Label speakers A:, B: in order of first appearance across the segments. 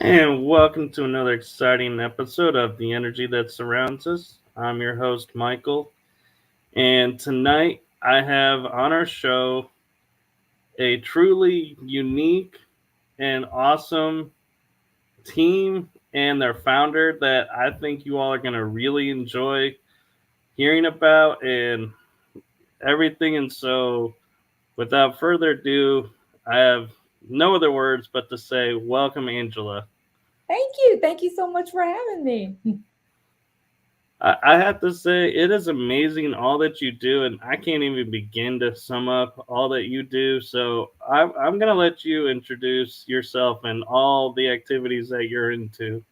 A: And welcome to another exciting episode of The Energy That Surrounds Us. I'm your host, Michael. And tonight I have on our show a truly unique and awesome team and their founder that I think you all are going to really enjoy hearing about and everything. And so, without further ado, I have no other words but to say, welcome, Angela.
B: Thank you. Thank you so much for having me.
A: I have to say, it is amazing all that you do, and I can't even begin to sum up all that you do. So I'm going to let you introduce yourself and all the activities that you're into.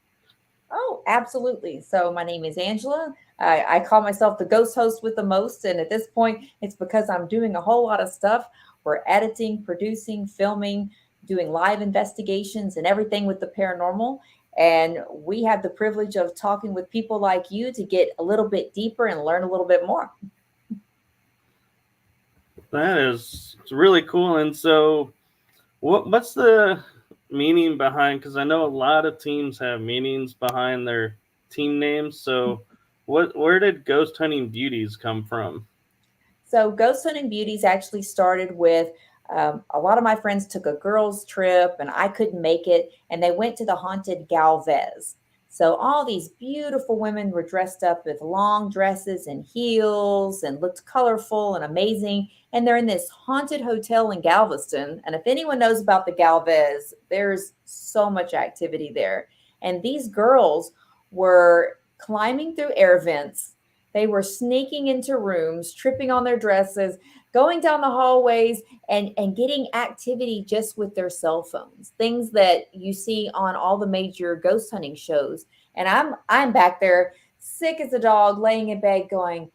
B: Oh, absolutely. So, my name is Angela. I call myself the ghost host with the most. And at this point, it's because I'm doing a whole lot of stuff. We're editing, producing, filming, doing live investigations, and everything with the paranormal. And we have the privilege of talking with people like you to get a little bit deeper and learn a little bit more.
A: That is it's really cool. And so, what's the meaning behind? Because I know a lot of teams have meanings behind their team names. So, where did Ghost Hunting Beauties come from?
B: So, Ghost Hunting Beauties actually started with a lot of my friends took a girls' trip and I couldn't make it, and they went to the haunted Galvez. So, all these beautiful women were dressed up with long dresses and heels and looked colorful and amazing. And they're in this haunted hotel in Galveston. And if anyone knows about the Galvez, there's so much activity there. And these girls were climbing through air vents, they were sneaking into rooms, tripping on their dresses, going down the hallways and getting activity just with their cell phones. Things that you see on all the major ghost hunting shows. And I'm back there sick as a dog laying in bed going,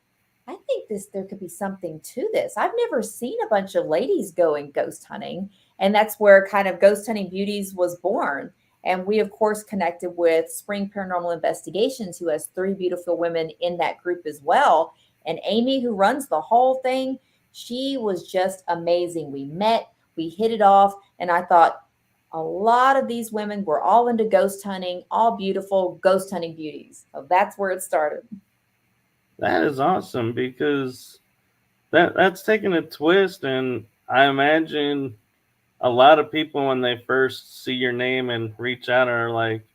B: I think this there could be something to this. I've never seen a bunch of ladies going ghost hunting, and that's where kind of Ghost Hunting Beauties was born. And we, of course, connected with Spring Paranormal Investigations, who has three beautiful women in that group as well. And Amy, who runs the whole thing, she was just amazing. We met, we hit it off, and I thought a lot of these women were all into ghost hunting, all beautiful ghost hunting beauties. So that's where it started.
A: That is awesome because that's taken a twist, and I imagine a lot of people when they first see your name and reach out are like,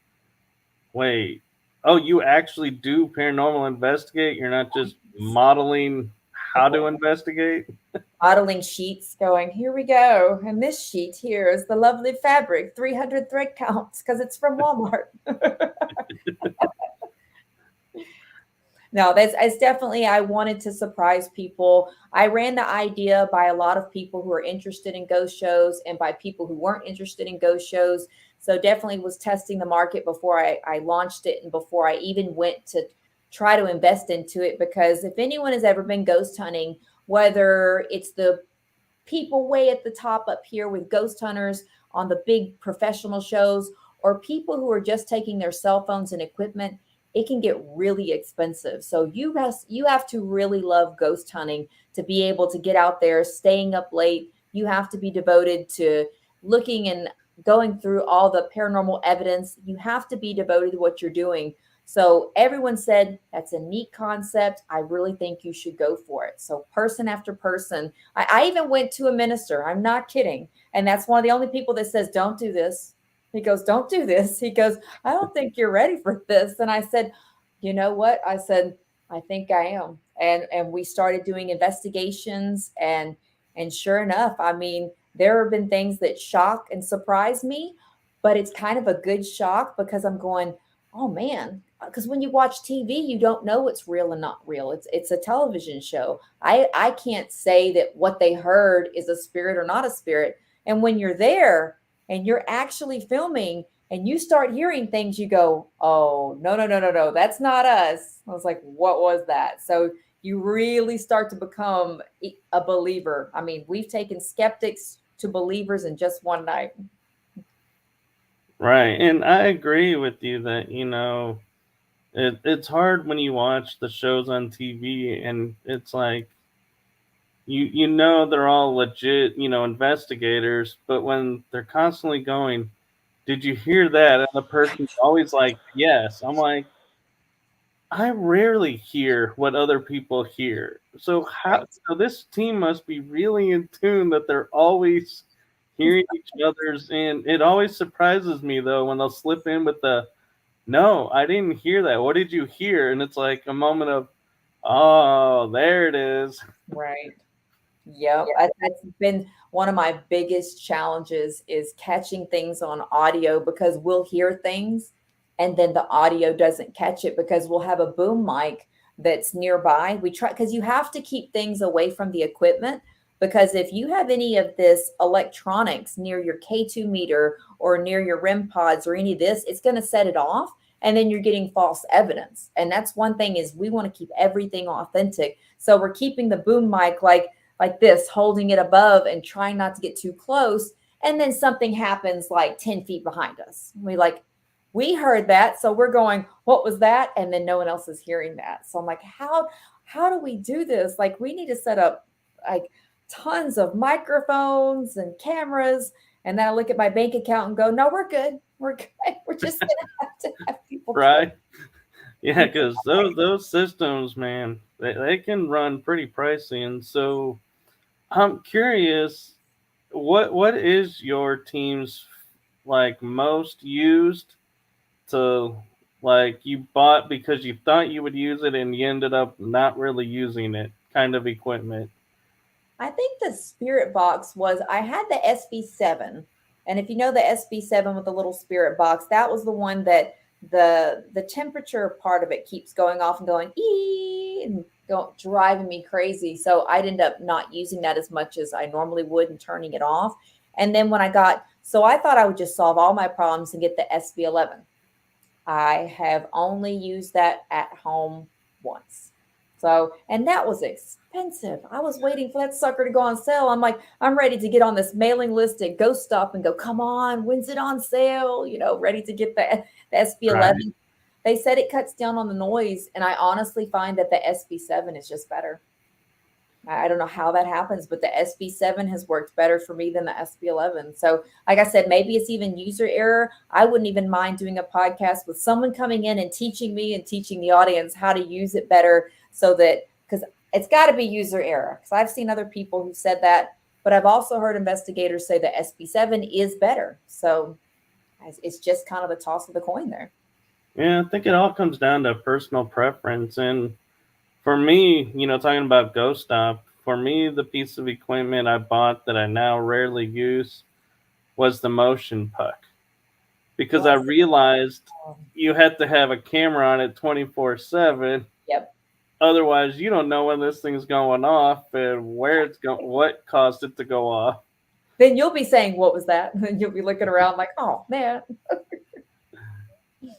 A: "Wait, oh, you actually do paranormal investigate? You're not just modeling how to investigate?"
B: Modeling sheets going, here we go. And this sheet here is the lovely fabric, 300 thread counts because it's from Walmart. No, that's it's definitely I wanted to surprise people. I ran the idea by a lot of people who are interested in ghost shows and by people who weren't interested in ghost shows. So definitely was testing the market before I launched it and before I even went to try to invest into it. Because if anyone has ever been ghost hunting, whether it's the people way at the top up here with ghost hunters on the big professional shows or people who are just taking their cell phones and equipment, it can get really expensive. So you have to really love ghost hunting to be able to get out there, staying up late. You have to be devoted to looking and going through all the paranormal evidence. You have to be devoted to what you're doing. So everyone said that's a neat concept. I really think you should go for it. So person after person, I even went to a minister. I'm not kidding. And that's one of the only people that says, don't do this. He goes, don't do this. He goes, I don't think you're ready for this. And I said, you know what? I said, I think I am. And we started doing investigations and sure enough, I mean, there have been things that shock and surprise me, but it's kind of a good shock because I'm going, oh man, because when you watch TV, you don't know what's real and not real. It's a television show. I can't say that what they heard is a spirit or not a spirit. And when you're there and you're actually filming and you start hearing things, you go, oh no no no no no, that's not us. I was like, what was that? So you really start to become a believer. I mean, we've taken skeptics to believers in just one night.
A: Right, and I agree with you that it's hard when you watch the shows on TV and it's like you know they're all legit investigators, but when they're constantly going, did you hear that? And the person's always like, yes. I'm like, I rarely hear what other people hear. So how?
B: Right.
A: So this team must be really in tune that they're always hearing each other's. And it always surprises me though when they'll slip in with the, "No, I didn't hear that. What did you hear?" And it's like a moment of, "Oh, there it is."
B: Right. Yep, that's been one of my biggest challenges is catching things on audio because we'll hear things and then the audio doesn't catch it because we'll have a boom mic that's nearby. We try because you have to keep things away from the equipment because if you have any of this electronics near your K2 meter or near your REM pods or any of this, it's going to set it off and then you're getting false evidence. And that's one thing is we want to keep everything authentic. So we're keeping the boom mic like this, holding it above and trying not to get too close. And then something happens like 10 feet behind us. We heard that. So we're going, what was that? And then no one else is hearing that. So I'm like, how do we do this? Like we need to set up like tons of microphones and cameras. And then I look at my bank account and go, no, we're good. We're good. We're just gonna have to have people close.
A: Right? Yeah, because those systems, man, they can run pretty pricey. And so I'm curious, what is your team's like most used to, like, you bought because you thought you would use it and you ended up not really using it kind of equipment?
B: I think the spirit box was I had the SB7. And if you know the SB7 with the little spirit box, that was the one that the temperature part of it keeps going off and going and driving me crazy. So I'd end up not using that as much as I normally would and turning it off. And then when I thought I would just solve all my problems and get the SB11. I have only used that at home once. So, and that was expensive. I was waiting for that sucker to go on sale. I'm like, I'm ready to get on this mailing list at Ghost Stop and go, come on, when's it on sale? Ready to get the
A: Right.
B: SB11. They said it cuts down on the noise. And I honestly find that the SB7 is just better. I don't know how that happens, but the SB7 has worked better for me than the SB11. So, like I said, maybe it's even user error. I wouldn't even mind doing a podcast with someone coming in and teaching me and teaching the audience how to use it better so that, because it's got to be user error. Because I've seen other people who said that, but I've also heard investigators say the SB7 is better. So, it's just kind of the toss of the coin there.
A: Yeah, I think it all comes down to personal preference. And for me, talking about Ghost Stop, for me, the piece of equipment I bought that I now rarely use was the motion puck because I
B: What's
A: realized you had to have a camera on it 24/7.
B: Yep.
A: Otherwise, you don't know when this thing's going off and where it's going, what caused it to go off.
B: Then you'll be saying, what was that? And you'll be looking around like, oh, man.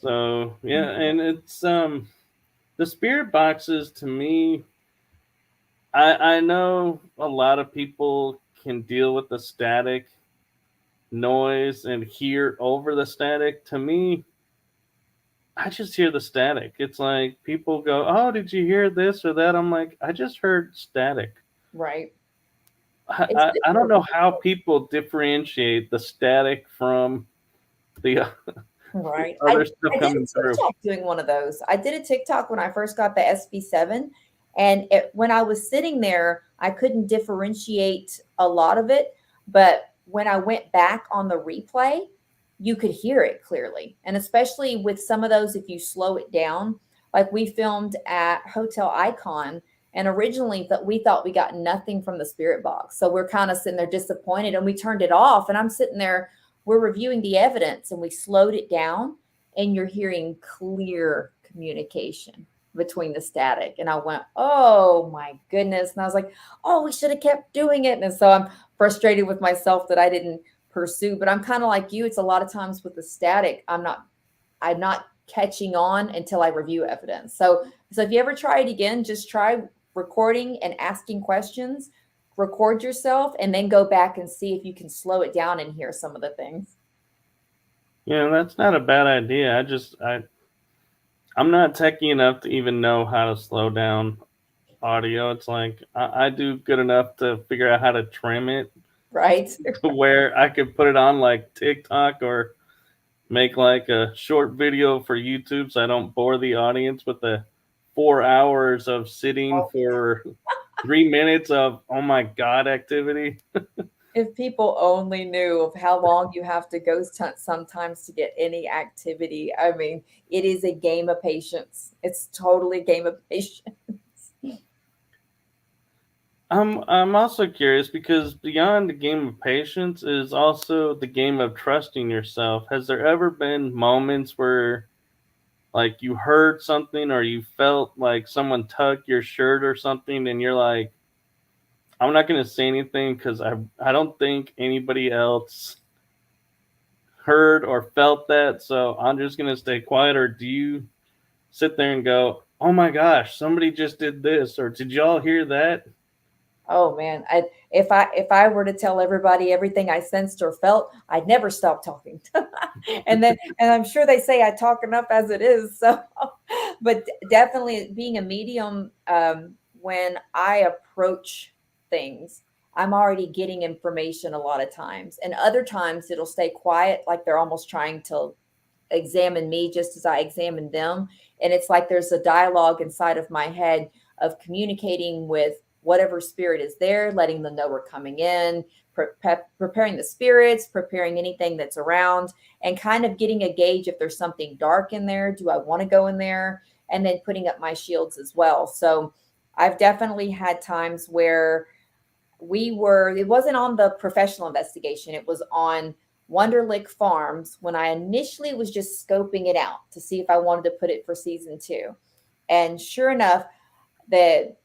A: So yeah, and it's the spirit boxes to me. I know a lot of people can deal with the static noise and hear over the static. To me, I just hear the static. It's like people go, "Oh, did you hear this or that?" I'm like, I just heard static.
B: Right.
A: I,
B: It's
A: I, I don't know how
B: different.
A: people differentiate the static from the
B: Right.
A: other stuff
B: I did a
A: coming through.
B: TikTok doing one of those. I did a TikTok when I first got the SB7. And when I was sitting there, I couldn't differentiate a lot of it. But when I went back on the replay, you could hear it clearly. And especially with some of those, if you slow it down, like we filmed at Hotel Icon. And originally that we thought we got nothing from the spirit box. So we're kind of sitting there disappointed and we turned it off. And I'm sitting there, we're reviewing the evidence and we slowed it down and you're hearing clear communication between the static. And I went, oh my goodness. And I was like, oh, we should have kept doing it. And so I'm frustrated with myself that I didn't pursue. But I'm kind of like you. It's a lot of times with the static, I'm not catching on until I review evidence. So if you ever try it again, just try recording and asking questions, record yourself, and then go back and see if you can slow it down and hear some of the things.
A: That's not a bad idea. I'm not techie enough to even know how to slow down audio. It's like I do good enough to figure out how to trim it
B: Right.
A: to where I could put it on like TikTok or make like a short video for YouTube so I don't bore the audience with the 4 hours of sitting for 3 minutes of oh my god activity.
B: If people only knew of how long you have to ghost hunt sometimes to get any activity. I mean, it is a game of patience. It's totally a game of patience.
A: I'm also curious because beyond the game of patience is also the game of trusting yourself. Has there ever been moments where like you heard something or you felt like someone tugged your shirt or something and you're like, I'm not going to say anything because I don't think anybody else heard or felt that, so I'm just going to stay quiet? Or do you sit there and go, oh my gosh, somebody just did this, or did y'all hear that?
B: Oh man, if I were to tell everybody everything I sensed or felt, I'd never stop talking. And I'm sure they say I talk enough as it is. So, but definitely being a medium, when I approach things, I'm already getting information a lot of times, and other times it'll stay quiet, like they're almost trying to examine me just as I examine them. And it's like there's a dialogue inside of my head of communicating with whatever spirit is there, letting them know we're coming in, preparing the spirits, preparing anything that's around, and kind of getting a gauge if there's something dark in there. Do I want to go in there? And then putting up my shields as well. So I've definitely had times where it wasn't on the professional investigation, it was on Wonderlick Farms when I initially was just scoping it out to see if I wanted to put it for season two. And sure enough, that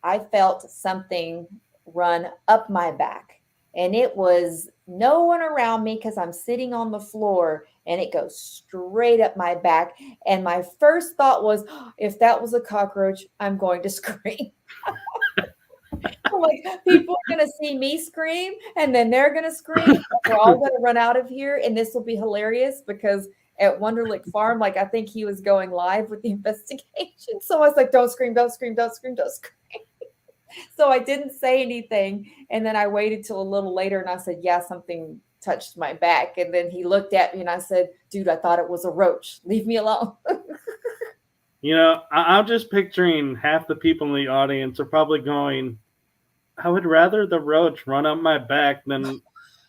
B: I felt something run up my back. And it was no one around me because I'm sitting on the floor, and it goes straight up my back. And my first thought was, if that was a cockroach, I'm going to scream. I'm like, people are gonna see me scream, and then they're gonna scream. And we're all gonna run out of here, and this will be hilarious because at Wonderlick Farm, like I think he was going live with the investigation. So I was like, "Don't scream! Don't scream! Don't scream! Don't scream!" So I didn't say anything, and then I waited till a little later, and I said, "Yeah, something touched my back." And then he looked at me, and I said, "Dude, I thought it was a roach. Leave me alone."
A: I'm just picturing half the people in the audience are probably going, I would rather the roach run up my back than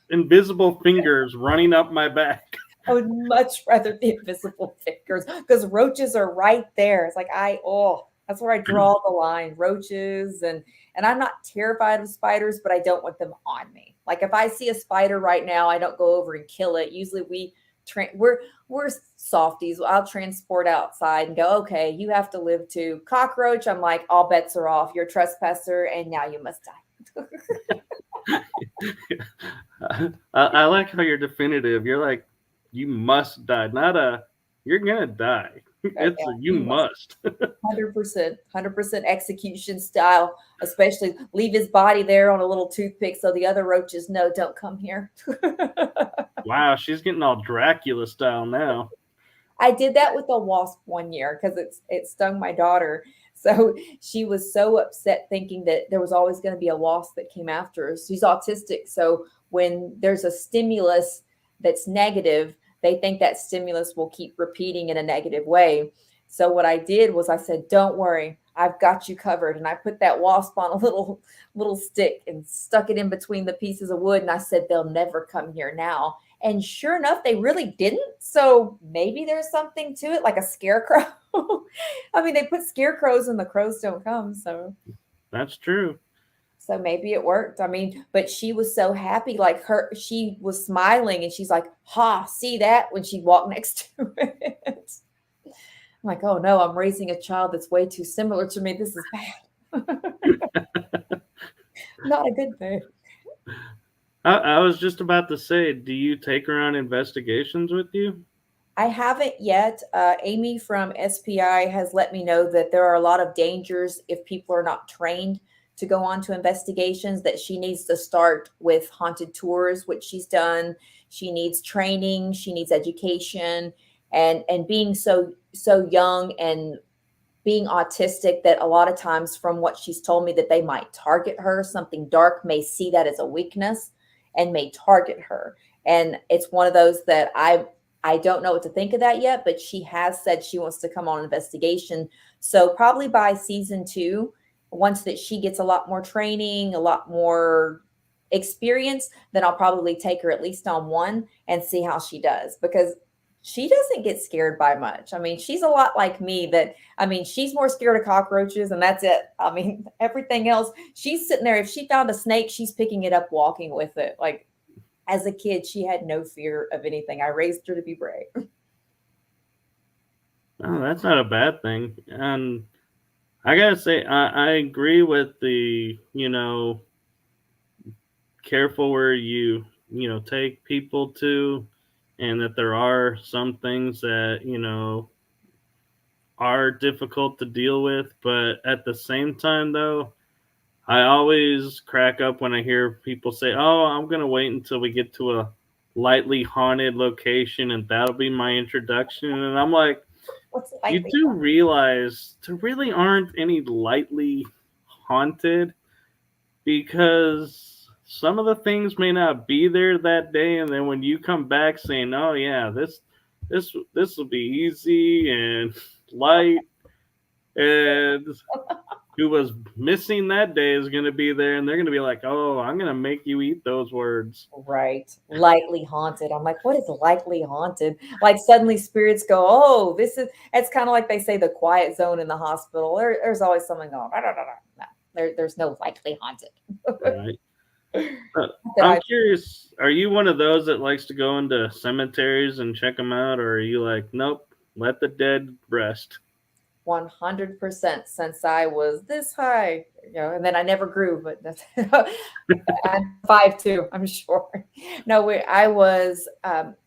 A: invisible fingers running up my back.
B: I would much rather the invisible fingers because roaches are right there. It's like that's where I draw the line. Roaches and I'm not terrified of spiders, but I don't want them on me. Like if I see a spider right now, I don't go over and kill it. Usually we're softies. I'll transport outside and go, okay, you have to live too. Cockroach, I'm like, all bets are off. You're a trespasser, and now you must die.
A: I like how you're definitive. You're like, you must die, not a, you're gonna die. It's
B: Yeah,
A: a, you
B: you must.
A: must.
B: 100%, 100% execution style, especially leave his body there on a little toothpick so the other roaches know, don't come here.
A: Wow, she's getting all Dracula style now.
B: I did that with a wasp one year because it stung my daughter. So she was so upset thinking that there was always going to be a wasp that came after her. She's autistic. So when there's a stimulus that's negative, they think that stimulus will keep repeating in a negative way. So what I did was I said, "Don't worry, I've got you covered." And I put that wasp on a little stick and stuck it in between the pieces of wood. And I said, "They'll never come here now." And sure enough, they really didn't. So maybe there's something to it, like a scarecrow. I mean, they put scarecrows and the crows don't come.
A: That's true.
B: So maybe it worked. I mean, but she was so happy, like she was smiling and she's like, "Ha, see that?" when she walked next to it. I'm like, "Oh no, I'm raising a child that's way too similar to me. This is bad." Not a good thing.
A: I was just about to say, do you take her on investigations with you?
B: I haven't yet. Amy from SPI has let me know that there are a lot of dangers if people are not trained to go on to investigations, that she needs to start with haunted tours, which she's done. She needs training, she needs education, and being so young and being autistic, that a lot of times from what she's told me that they might target her. Something dark may see that as a weakness and may target her. And it's one of those that I don't know what to think of that yet, but she has said she wants to come on an investigation. So probably by season 2, once that she gets a lot more training, a lot more experience, then I'll probably take her at least on one and see how she does, because she doesn't get scared by much. I mean, she's a lot like me that, I mean, she's more scared of cockroaches and that's it. I mean, everything else, she's sitting there. If she found a snake, she's picking it up, walking with it. Like, as a kid, she had no fear of anything. I raised her to be brave.
A: Oh, that's not a bad thing. And I gotta say, I agree with the, careful where you take people to, and that there are some things that, are difficult to deal with. But at the same time, though, I always crack up when I hear people say, "Oh, I'm gonna wait until we get to a lightly haunted location, and that'll be my introduction." And I'm like,
B: What's it
A: you
B: like?
A: do realize there really aren't any lightly haunted, because some of the things may not be there that day, and then when you come back saying, "Oh yeah, this will be easy and light," and who was missing that day is going to be there, and they're going to be like, "Oh, I'm going to make you eat those words."
B: Right. Lightly haunted. I'm like, what is lightly haunted? Like suddenly spirits go, oh, it's kind of like they say the quiet zone in the hospital. There's always something going, I don't know. No, there's no lightly haunted.
A: Right.
B: That
A: I'm
B: I
A: curious, are you one of those that likes to go into cemeteries and check them out, or are you like, nope, let the dead rest?
B: 100% since I was this high, and then I never grew, but that's I'm 5'2", I'm sure. No, I was,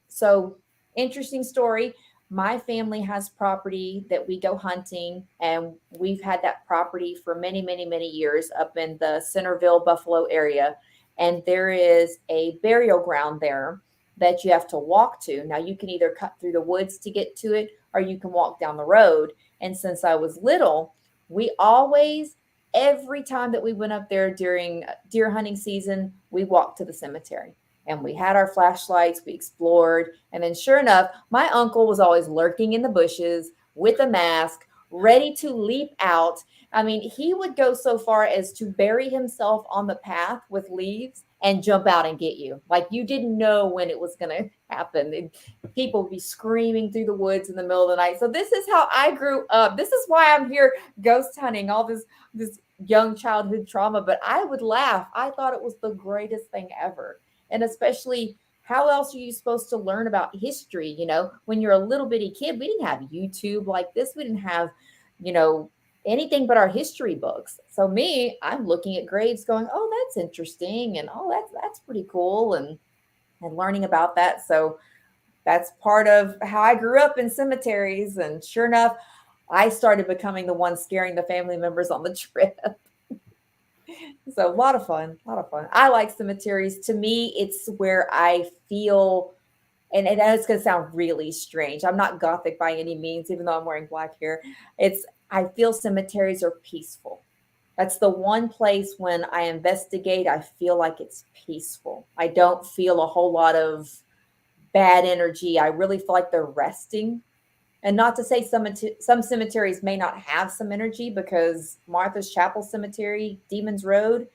B: so interesting story. My family has property that we go hunting, and we've had that property for many, many, many years up in the Centerville, Buffalo area. And there is a burial ground there that you have to walk to. Now, you can either cut through the woods to get to it, or you can walk down the road. And since I was little, we always, every time that we went up there during deer hunting season, we walked to the cemetery and we had our flashlights, we explored. And then, sure enough, my uncle was always lurking in the bushes with a mask, ready to leap out. I mean, he would go so far as to bury himself on the path with leaves and jump out and get you. Like, you didn't know when it was going to happen. People would be screaming through the woods in the middle of the night. So this is how I grew up. This is why I'm here ghost hunting, all this young childhood trauma. But I would laugh. I thought it was the greatest thing ever. And especially, how else are you supposed to learn about history? When you're a little bitty kid, we didn't have YouTube like this. We didn't have, you know, anything but our history books. So me, I'm looking at graves going, oh, that's interesting. And oh, that's pretty cool. And learning about that. So that's part of how I grew up in cemeteries. And sure enough, I started becoming the one scaring the family members on the trip. So a lot of fun, a lot of fun. I like cemeteries. To me, it's where I feel, and it's going to sound really strange. I'm not gothic by any means, even though I'm wearing black hair. I feel cemeteries are peaceful. That's the one place when I investigate, I feel like it's peaceful. I don't feel a whole lot of bad energy. I really feel like they're resting. And not to say some cemeteries may not have some energy, because Martha's Chapel Cemetery, Demons Road,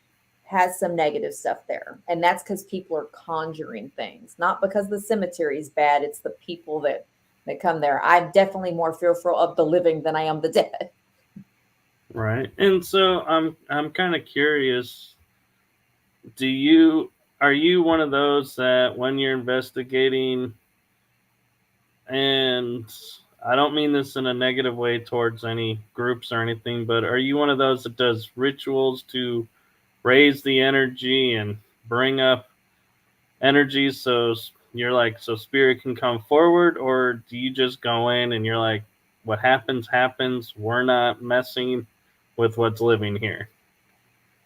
B: has some negative stuff there. And that's because people are conjuring things, not because the cemetery is bad. It's the people that come there. I'm definitely more fearful of the living than I am the dead.
A: Right. And so I'm kind of curious, do you are you one of those that when you're investigating, and I don't mean this in a negative way towards any groups or anything, but are you one of those that does rituals to raise the energy and bring up energy, so you're like, so spirit can come forward? Or do you just go in and you're like, what happens happens, we're not messing with what's living here?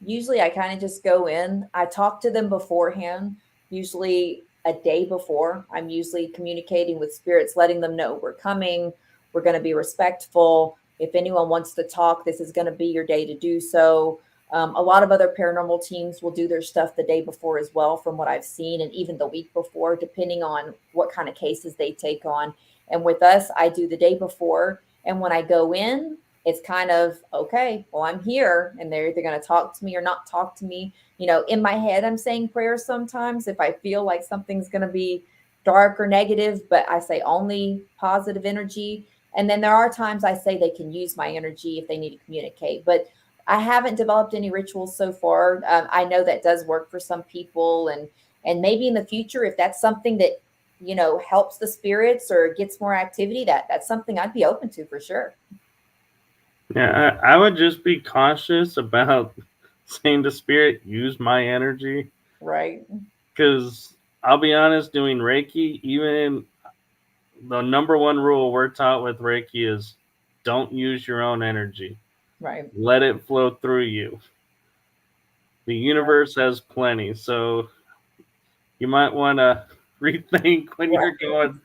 B: Usually I kind of just go in. I talk to them beforehand, usually a day before. I'm usually communicating with spirits, letting them know we're coming, we're going to be respectful. If anyone wants to talk, this is going to be your day to do so. A lot of other paranormal teams will do their stuff the day before as well, from what I've seen, and even the week before, depending on what kind of cases they take on. And with us, I do the day before. And when I go in, it's kind of okay, well, I'm here, and they're either going to talk to me or not talk to me. In my head, I'm saying prayers sometimes if I feel like something's going to be dark or negative, but I say only positive energy. And then there are times I say they can use my energy if they need to communicate. But I haven't developed any rituals so far. I know that does work for some people, and maybe in the future, if that's something that helps the spirits or gets more activity, that's something I'd be open to for sure.
A: Yeah, I would just be cautious about saying to spirit, use my energy.
B: Right,
A: Because I'll be honest, doing Reiki, even the number one rule we're taught with Reiki is don't use your own energy.
B: right,
A: Let it flow through you. The universe has plenty. So you might want to rethink when
B: right.
A: you're going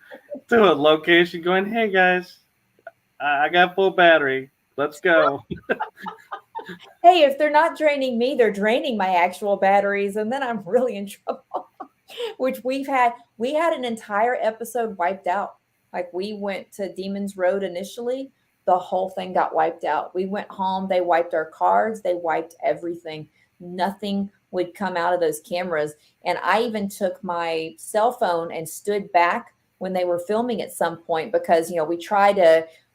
A: to a location going, hey guys, I got full battery. Let's go.
B: Hey, if they're not draining me, they're draining my actual batteries, and then I'm really in trouble. Which we had an entire episode wiped out. Like, we went to Demons Road initially, the whole thing got wiped out. We went home, they wiped our cards, they wiped everything. Nothing would come out of those cameras. And I even took my cell phone and stood back when they were filming at some point, because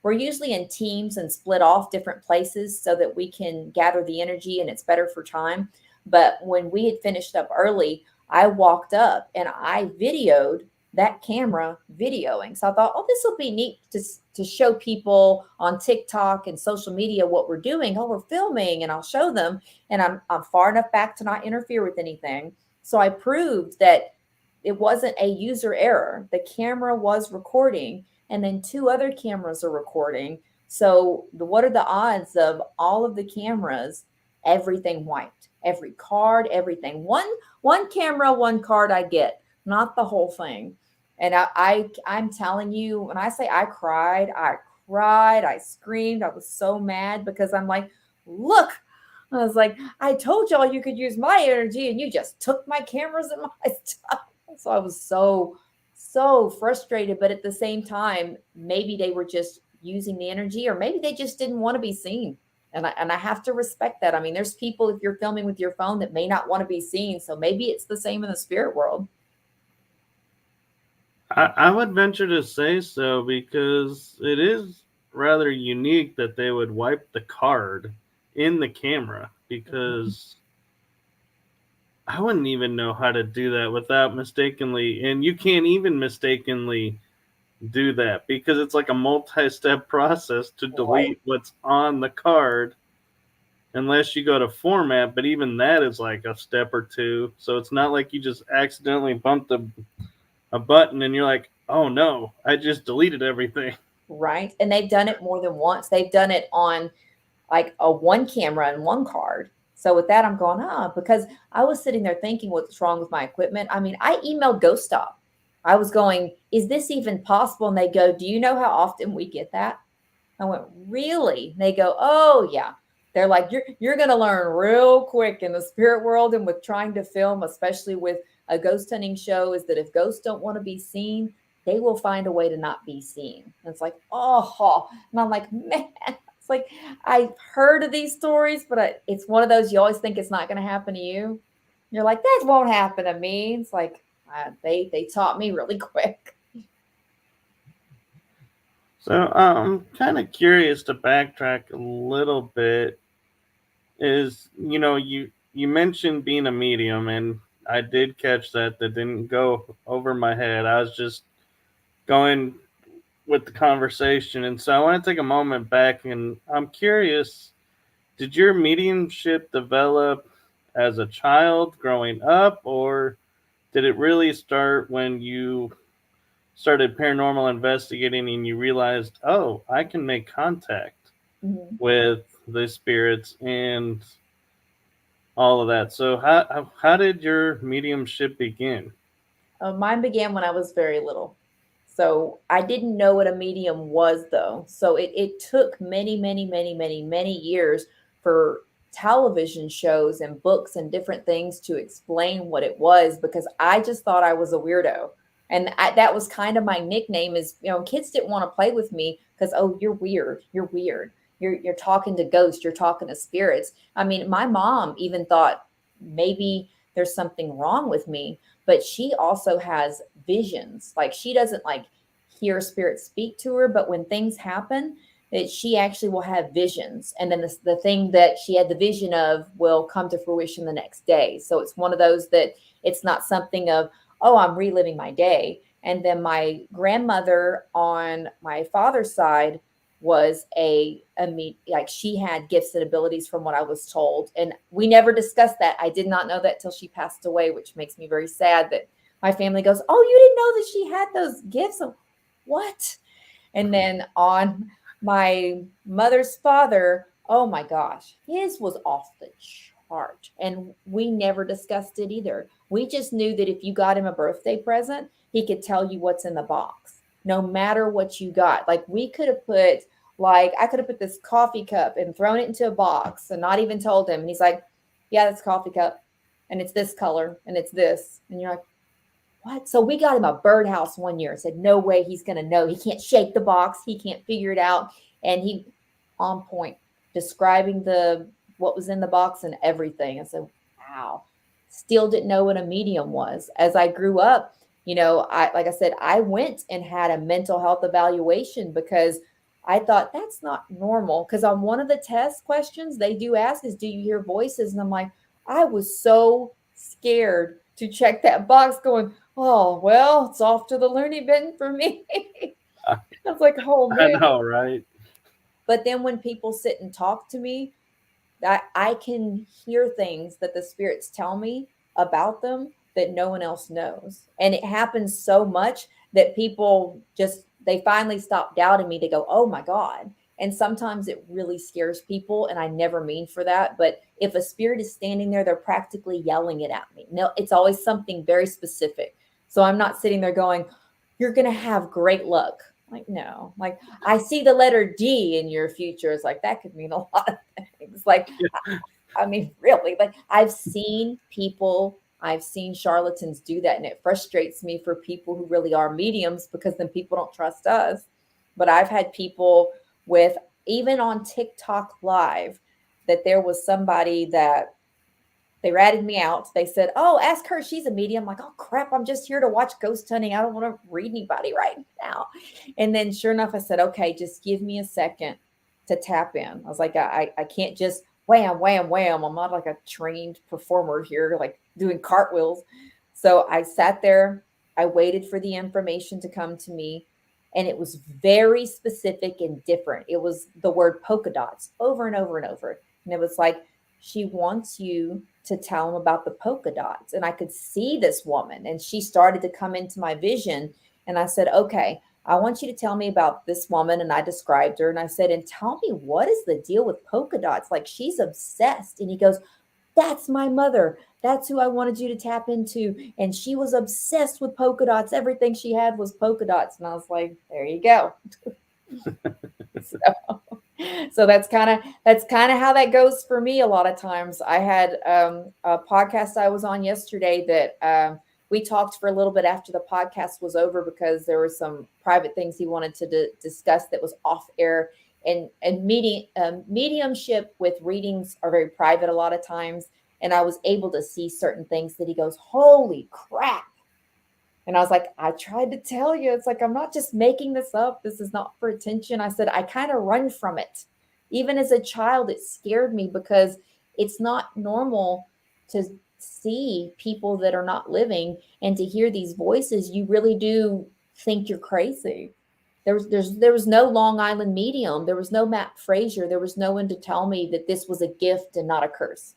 B: we're usually in teams and split off different places so that we can gather the energy and it's better for time. But when we had finished up early, I walked up and I videoed that camera videoing. So I thought, oh, this will be neat to show people on TikTok and social media what we're doing. Oh, we're filming, and I'll show them. And I'm far enough back to not interfere with anything. So I proved that it wasn't a user error. The camera was recording, and then two other cameras are recording. So what are the odds of all of the cameras, everything wiped, every card, everything? One camera, one card I get, not the whole thing. And I'm telling you, when I say I cried, I screamed, I was so mad because I'm like, look, I was like, I told y'all you could use my energy and you just took my cameras and my stuff. So I was so frustrated, but at the same time, maybe they were just using the energy, or maybe they just didn't want to be seen. And I have to respect that. I mean, there's people, if you're filming with your phone, that may not want to be seen. So maybe it's the same in the spirit world.
A: I would venture to say so because it is rather unique that they would wipe the card in the camera
B: Mhm.
A: because I wouldn't even know how to do that without mistakenly, and you can't even mistakenly do that because it's like a multi-step process to
B: Right.
A: delete what's on the card unless you go to format, but even that is like a step or two. So it's not like you just accidentally bumped a button and you're like, oh no, I just deleted everything.
B: Right. And they've done it more than once. They've done it on like a one camera and one card. So with that, I'm going, because I was sitting there thinking what's wrong with my equipment. I mean, I emailed Ghost Stop. I was going, is this even possible? And they go, do you know how often we get that? I went, really? They go, oh yeah. They're like, you're gonna learn real quick in the spirit world and with trying to film, especially with a ghost hunting show, is that if ghosts don't want to be seen, they will find a way to not be seen. And it's like, oh, and I'm like, man, it's like I've heard of these stories, but it's one of those you always think it's not going to happen to you. You're like, that won't happen to me. It's like they taught me really quick.
A: So I'm kind of curious to backtrack a little bit. Is you mentioned being a medium, and I did catch that. That didn't go over my head. I was just going with the conversation, and so I want to take a moment back, and I'm curious. Did your mediumship develop as a child growing up, or did it really start when you started paranormal investigating and you realized, oh, I can make contact
B: Mhm.
A: with the spirits and all of that? So, how did your mediumship begin?
B: Mine began when I was very little. So I didn't know what a medium was, though. So it took many, many, many, many, many years for television shows and books and different things to explain what it was, because I just thought I was a weirdo. And that was kind of my nickname. Is, kids didn't want to play with me because, oh, you're weird. You're weird. You're talking to ghosts. You're talking to spirits. I mean, my mom even thought maybe there's something wrong with me, but she also has visions. Like, she doesn't like hear spirits speak to her, but when things happen, that she actually will have visions, and then the thing that she had the vision of will come to fruition the next day. So it's one of those that it's not something of, oh, I'm reliving my day. And then my grandmother on my father's side was like, she had gifts and abilities from what I was told. And we never discussed that. I did not know that till she passed away, which makes me very sad that my family goes, oh, you didn't know that she had those gifts? What? And then on my mother's father, oh my gosh, his was off the chart. And we never discussed it either. We just knew that if you got him a birthday present, he could tell you what's in the box, no matter what you got. Like, I could have put this coffee cup and thrown it into a box and not even told him. And he's like, yeah, that's a coffee cup. And it's this color and it's this. And you're like, what? So we got him a birdhouse one year and said, no way he's going to know. He can't shake the box. He can't figure it out. And he, on point, describing what was in the box and everything. I said, wow. Still didn't know what a medium was. As I grew up, like I said, I went and had a mental health evaluation because I thought that's not normal. Because on one of the test questions they do ask is, do you hear voices? And I'm like, I was so scared to check that box going, oh, well, it's off to the loony bin for me. I was like, oh,
A: I
B: man.
A: know, right?
B: But then when people sit and talk to me, I can hear things that the spirits tell me about them that no one else knows. And it happens so much that people they finally stop doubting me. They go, oh my God. And sometimes it really scares people. And I never mean for that. But if a spirit is standing there, they're practically yelling it at me. No, it's always something very specific. So I'm not sitting there going, you're going to have great luck. Like, no, like, I see the letter D in your future. It's like, that could mean a lot of things. Like, I mean, really, like, I've seen charlatans do that. And it frustrates me for people who really are mediums, because then people don't trust us. But I've had people even on TikTok live, that there was somebody that they ratted me out. They said, oh, ask her. She's a medium. I'm like, oh, crap. I'm just here to watch ghost hunting. I don't want to read anybody right now. And then sure enough, I said, okay, just give me a second to tap in. I was like, I can't just wham, wham, wham. I'm not like a trained performer here, like doing cartwheels. So I sat there. I waited for the information to come to me. And it was very specific and different. It was the word polka dots over and over and over. And it was like, she wants you to tell them about the polka dots. And I could see this woman, and she started to come into my vision. And I said, okay, I want you to tell me about this woman. And I described her, and I said, and tell me, what is the deal with polka dots? Like, she's obsessed. And he goes, that's my mother. That's who I wanted you to tap into. And she was obsessed with polka dots. Everything she had was polka dots. And I was like, there you go. So that's kind of how that goes for me. A lot of times I had a podcast I was on yesterday that we talked for a little bit after the podcast was over, because there were some private things he wanted to discuss that was off air. And mediumship with readings are very private a lot of times. And I was able to see certain things that he goes, holy crap. And I was like, I tried to tell you. It's like, I'm not just making this up. This is not for attention. I said, I kind of run from it. Even as a child, it scared me, because it's not normal to see people that are not living and to hear these voices. You really do think you're crazy. There was no Long Island medium. There was no Matt Frazier. There was no one to tell me that this was a gift and not a curse.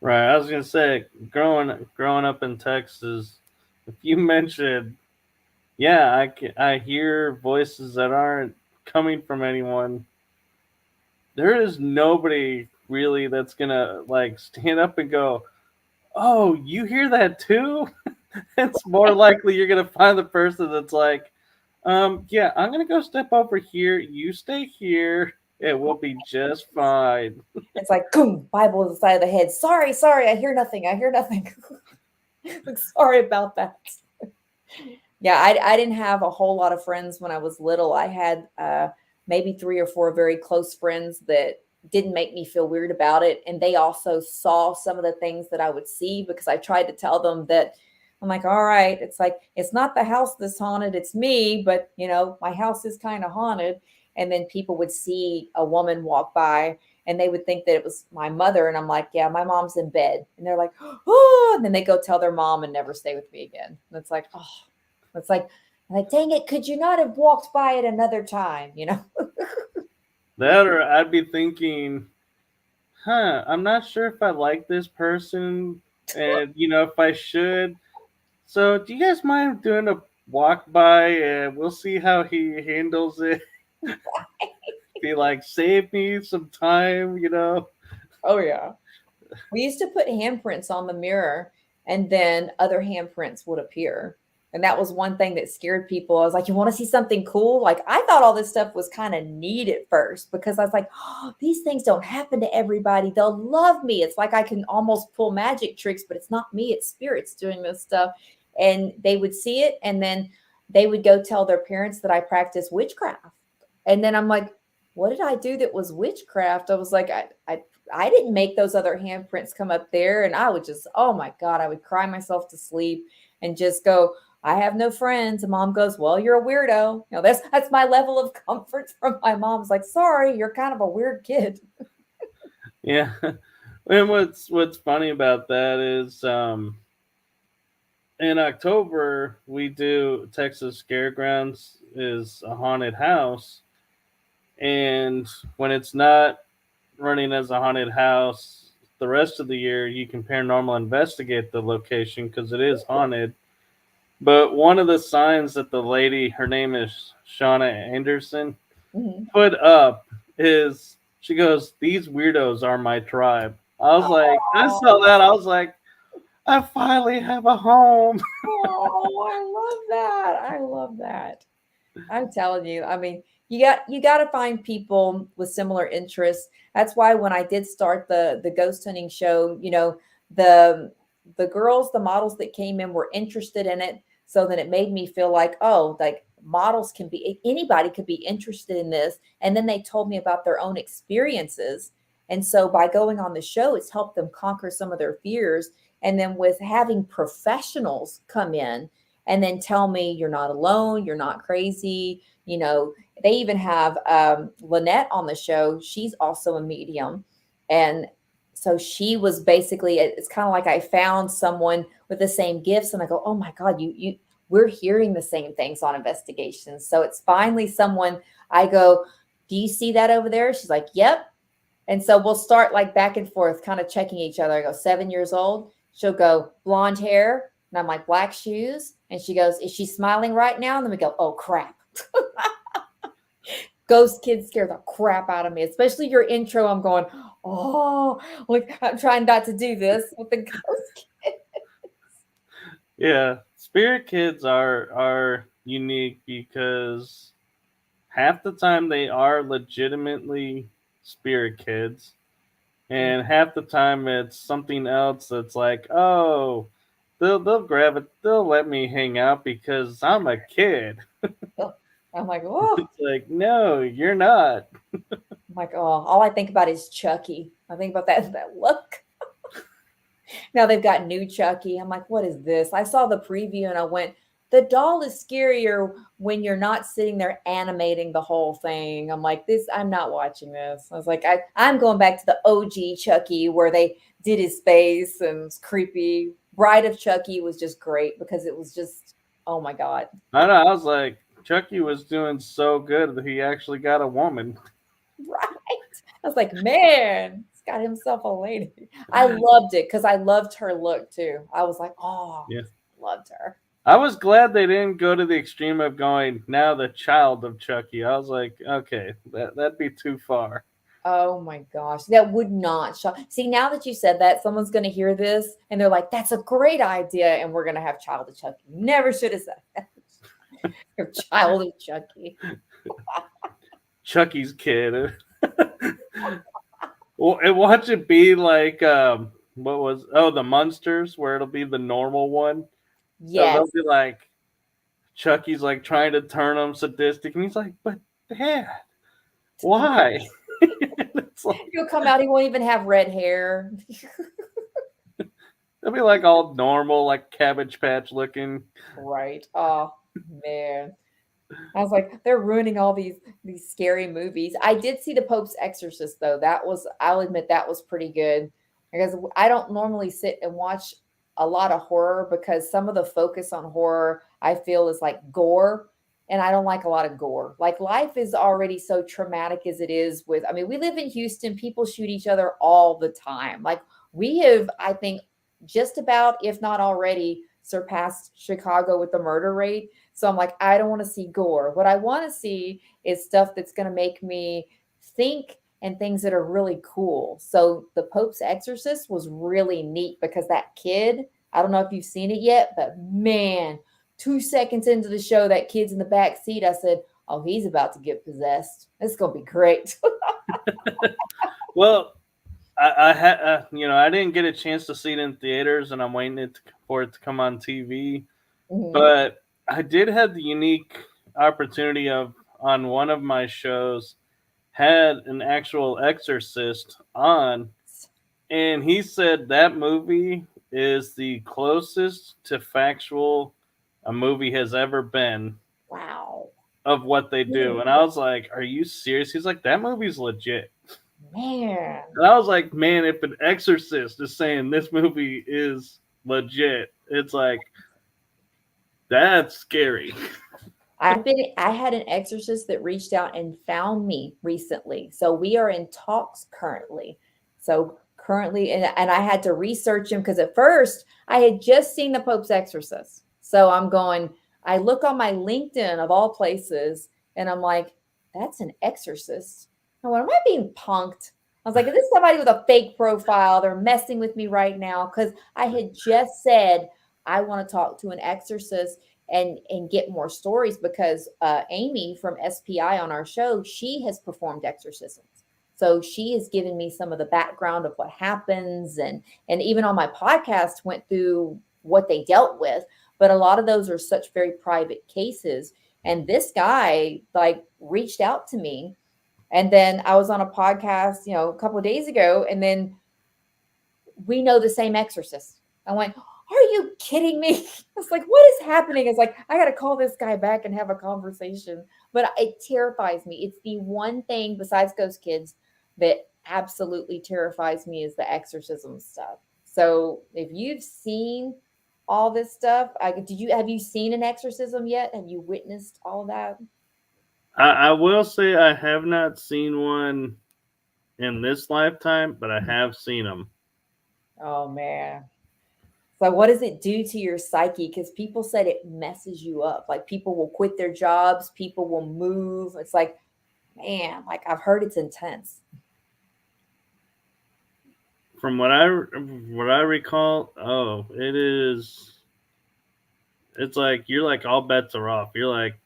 A: Right. I was gonna say, growing up in Texas, if you mentioned, yeah, I hear voices that aren't coming from anyone, there is nobody really that's gonna like stand up and go, oh, you hear that too? It's more likely you're gonna find the person that's like, yeah, I'm gonna go step over here. You stay here. It will be just fine.
B: It's like, boom, Bible is the side of the head. Sorry, sorry, I hear nothing. I hear nothing. Like, sorry about that. Yeah, I didn't have a whole lot of friends when I was little. I had maybe three or four very close friends that didn't make me feel weird about it. And they also saw some of the things that I would see because I tried to tell them that I'm like, all right, it's like, it's not the house that's haunted, it's me, but my house is kind of haunted. And then people would see a woman walk by and they would think that it was my mother. And I'm like, yeah, my mom's in bed. And they're like, oh, and then they go tell their mom and never stay with me again. And it's like, oh, it's like, dang it, could you not have walked by it another time?
A: That or I'd be thinking, I'm not sure if I like this person and if I should. So do you guys mind doing a walk by and we'll see how he handles it? Be like, save me some time.
B: Oh yeah. We used to put handprints on the mirror and then other handprints would appear. And that was one thing that scared people. I was like, you want to see something cool? Like, I thought all this stuff was kind of neat at first because I was like, oh, these things don't happen to everybody. They'll love me. It's like I can almost pull magic tricks, but it's not me, it's spirits doing this stuff. And they would see it and then they would go tell their parents that I practice witchcraft. And then I'm like, what did I do that was witchcraft? I was like, I didn't make those other handprints come up there. And I would just, oh my God, I would cry myself to sleep and just go, I have no friends. And mom goes, well, you're a weirdo. That's my level of comfort from my mom's like, sorry, you're kind of a weird kid.
A: Yeah. And what's funny about that is in October we do Texas Scaregrounds is a haunted house, and when it's not running as a haunted house the rest of the year, you can paranormal investigate the location because it is haunted. But one of the signs that the lady, her name is Shauna Anderson,
B: Mhm.
A: put up is she goes, "These weirdos are my tribe." I was like, I saw
B: Oh,
A: that. I was like, I finally have a home.
B: oh, I love that. I love that. I'm telling you, I mean, you got to find people with similar interests. That's why when I did start the ghost hunting show, the the girls, the models that came in were interested in it. So then it made me feel like, oh, like models can be anybody could be interested in this. And then they told me about their own experiences. And so by going on the show, it's helped them conquer some of their fears. And then with having professionals come in and then tell me you're not alone, you're not crazy. They even have Lynette on the show. She's also a medium. And so she was basically, it's kind of like I found someone with the same gifts and I go, oh my God, we're hearing the same things on investigations. So it's finally someone I go, do you see that over there? She's like, yep. And so we'll start like back and forth, kind of checking each other. I go, 7 years old. She'll go, blonde hair. And I'm like, black shoes. And she goes, is she smiling right now? And then we go, oh crap. Ghost kids scare the crap out of me, especially your intro. I'm going, oh, like I'm trying not to do this with the ghost kid.
A: Yeah, spirit kids are unique because half the time they are legitimately spirit kids, and half the time it's something else that's like, oh, they'll grab it, they'll let me hang out because I'm a kid.
B: I'm like, oh,
A: It's like, no, you're not.
B: I'm like, oh, all I think about is Chucky. I think about that look. Now they've got new Chucky. I'm like, what is this? I saw the preview and I went, the doll is scarier when you're not sitting there animating the whole thing. I'm like, I'm not watching this. I was like, I'm going back to the OG Chucky where they did his face and it's creepy. Bride of Chucky was just great because it was just, oh my God.
A: I know. I was like, Chucky was doing so good that he actually got a woman.
B: Right. I was like, man, he's got himself a lady. I loved it because I loved her look too. I was like, oh,
A: Yeah.
B: loved her.
A: I was glad they didn't go to the extreme of going now the child of Chucky. I was like, okay, that'd be too far.
B: Oh my gosh, that would not shock. See, now that you said that, someone's going to hear this and they're like, that's a great idea. And we're going to have Child of Chucky. Never should have said that. Your Child of Chucky.
A: Chucky's kid. Well, and watch it be like what was the Munsters where it'll be the normal one. They'll
B: Yes.
A: be like Chucky's like trying to turn him sadistic, and he's like, "But Dad, why?" It's like
B: He'll come out, he won't even have red hair.
A: they'll be like all normal, like Cabbage Patch looking.
B: Right. Oh man. I was like, they're ruining all these scary movies. I did see The Pope's Exorcist though. That was, I'll admit, that was pretty good. Because I don't normally sit and watch a lot of horror because some of the focus on horror I feel is like gore. And I don't like a lot of gore. Like life is already so traumatic as it is with, I mean, we live in Houston, people shoot each other all the time. Like we have, I think, just about, if not already, surpassed Chicago with the murder rate. So I'm like, I don't want to see gore. What I want to see is stuff that's going to make me think and things that are really cool. So The Pope's Exorcist was really neat because that kid, I don't know if you've seen it yet, but man, 2 seconds into the show, that kid's in the back seat. I said, oh, he's about to get possessed. It's going to be great.
A: Well, I had I didn't get a chance to see it in theaters, and I'm waiting for it to come on TV.
B: Mhm.
A: But I did have the unique opportunity of on one of my shows had an actual exorcist on, and he said that movie is the closest to factual a movie has ever been
B: Wow.
A: of what they do.
B: Mm,
A: And I was like, "Are you serious?" He's like, "That movie's legit."
B: man.
A: And I was like, "Man, if an exorcist is saying this movie is legit, it's like that's scary."
B: I had an exorcist that reached out and found me recently. So we are in talks currently. So currently, and I had to research him because at first I had just seen the Pope's Exorcist. So I'm going, I look on my LinkedIn of all places, and I'm like, that's an exorcist. I went, am I being punked? I was like, is this somebody with a fake profile? They're messing with me right now. Because I had just said I want to talk to an exorcist and get more stories because Amy from SPI on our show, she has performed exorcisms. So she has given me some of the background of what happens and even on my podcast went through what they dealt with, but a lot of those are such very private cases. And this guy like reached out to me and then I was on a podcast, a couple of days ago and then we know the same exorcist. I went, are you kidding me? I was like, what is happening? It's like, I got to call this guy back and have a conversation. But it terrifies me. It's the one thing besides Ghost Kids that absolutely terrifies me is the exorcism stuff. So if you've seen all this stuff, have you seen an exorcism yet? Have you witnessed all that?
A: I will say I have not seen one in this lifetime, but I have seen them.
B: Oh man. So what does it do to your psyche? Because people said it messes you up. Like people will quit their jobs, people will move. It's like, man, like I've heard it's intense.
A: From what I recall, it is. It's like you're like all bets are off. You're like,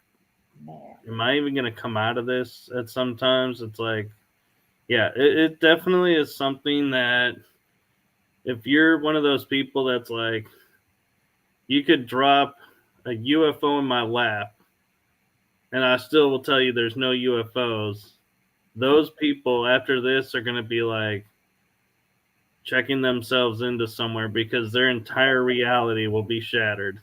B: Man.
A: am I even gonna come out of this? At sometimes it's like, yeah, it definitely is something that if you're one of those people that's like, you could drop a UFO in my lap, and I still will tell you there's no UFOs. Those people after this are gonna be like checking themselves into somewhere because their entire reality will be shattered.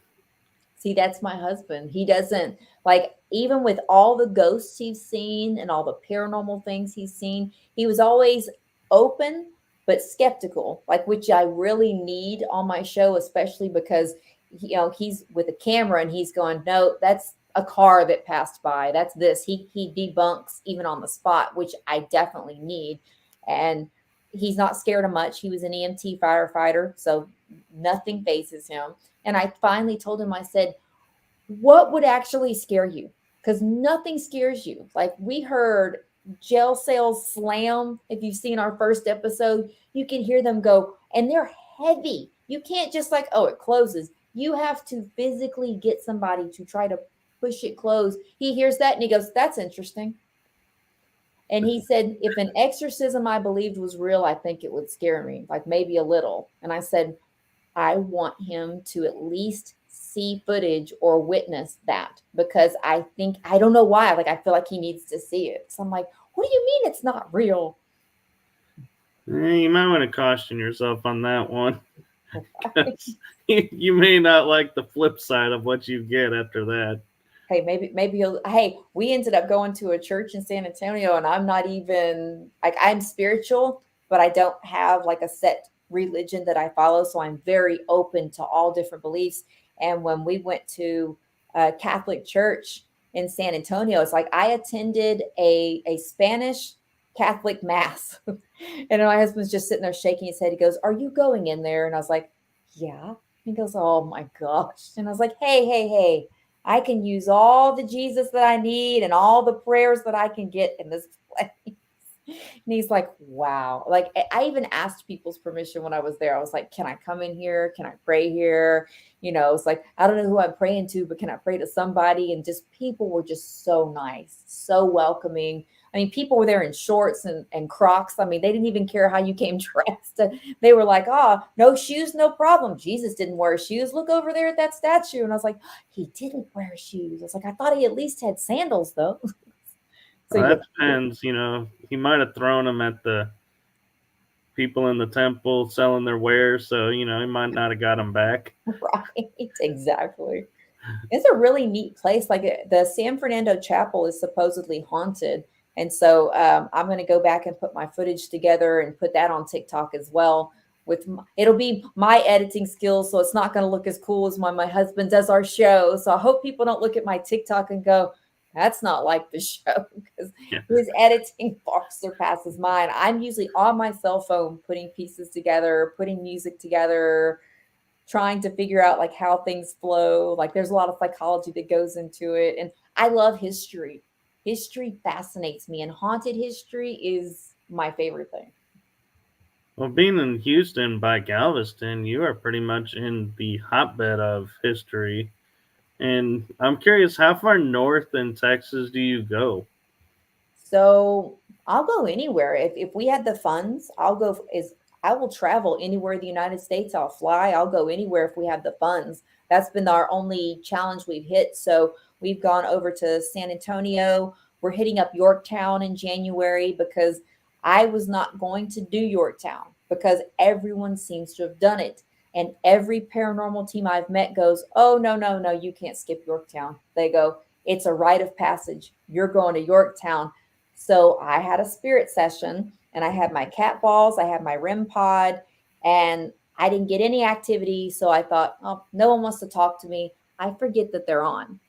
B: See, that's my husband. He doesn't like, even with all the ghosts he's seen and all the paranormal things he's seen, he was always open but skeptical, like which I really need on my show, especially because he's with a camera and he's going, no, that's a car that passed by. That's this. He debunks even on the spot, which I definitely need. And he's not scared of much. He was an EMT firefighter, so nothing phases him. And I finally told him, I said, what would actually scare you? Because nothing scares you. Like we heard jail cells slam. If you've seen our first episode, you can hear them go, and they're heavy. You can't just like, oh, it closes. You have to physically get somebody to try to push it close. He hears that and he goes, that's interesting. And he said, if an exorcism I believed was real, I think it would scare me, like maybe a little. And I said, I want him to at least see footage or witness that, because I think, I don't know why, like I feel like he needs to see it. So I'm like, what do you mean it's not real?
A: You might want to caution yourself on that one. 'Cause you may not like the flip side of what you get after that.
B: Hey, maybe you'll, hey, we ended up going to a church in San Antonio, and I'm not even like, I'm spiritual, but I don't have like a set religion that I follow. So I'm very open to all different beliefs. And when we went to a Catholic church in San Antonio, it's like I attended a Spanish Catholic mass. And my husband's just sitting there shaking his head. He goes, "Are you going in there?" And I was like, "Yeah." He goes, "Oh my gosh." And I was like, "Hey, hey, hey, I can use all the Jesus that I need and all the prayers that I can get in this place." And he's like, "Wow." Like I even asked people's permission when I was there. I was like, "Can I come in here? Can I pray here?" It's like, I don't know who I'm praying to, but can I pray to somebody? And just people were just so nice, so welcoming. I mean, people were there in shorts and Crocs. I mean, they didn't even care how you came dressed. They were like, "Oh, no shoes, no problem. Jesus didn't wear shoes. Look over there at that statue." And I was like, "He didn't wear shoes." I was like, "I thought he at least had sandals, though." So
A: Well,
B: yeah,
A: that depends. He might have thrown them at the people in the temple selling their wares, so he might not have got them back.
B: right, exactly. It's a really neat place. Like the San Fernando Chapel is supposedly haunted. And so I'm going to go back and put my footage together and put that on TikTok as well. It'll be my editing skills, so it's not going to look as cool as when my husband does our show. So I hope people don't look at my TikTok and go, "That's not like the show," because
A: Yeah.
B: his editing far surpasses mine. I'm usually on my cell phone putting pieces together, putting music together, trying to figure out like how things flow. Like there's a lot of psychology that goes into it. And I love history. History fascinates me, and haunted history is my favorite thing.
A: Well, being in Houston by Galveston, you are pretty much in the hotbed of history. And I'm curious, how far north in Texas do you go?
B: So I'll go anywhere. If we had the funds, I will travel anywhere in the United States. I'll fly. I'll go anywhere if we have the funds. That's been our only challenge we've hit. So we've gone over to San Antonio. We're hitting up Yorktown in January because I was not going to do Yorktown because everyone seems to have done it. And every paranormal team I've met goes, "Oh, no, no, no, you can't skip Yorktown." They go, "It's a rite of passage. You're going to Yorktown." So I had a spirit session and I had my cat balls, I had my REM pod, and I didn't get any activity. So I thought, "Oh, no one wants to talk to me." I forget that they're on.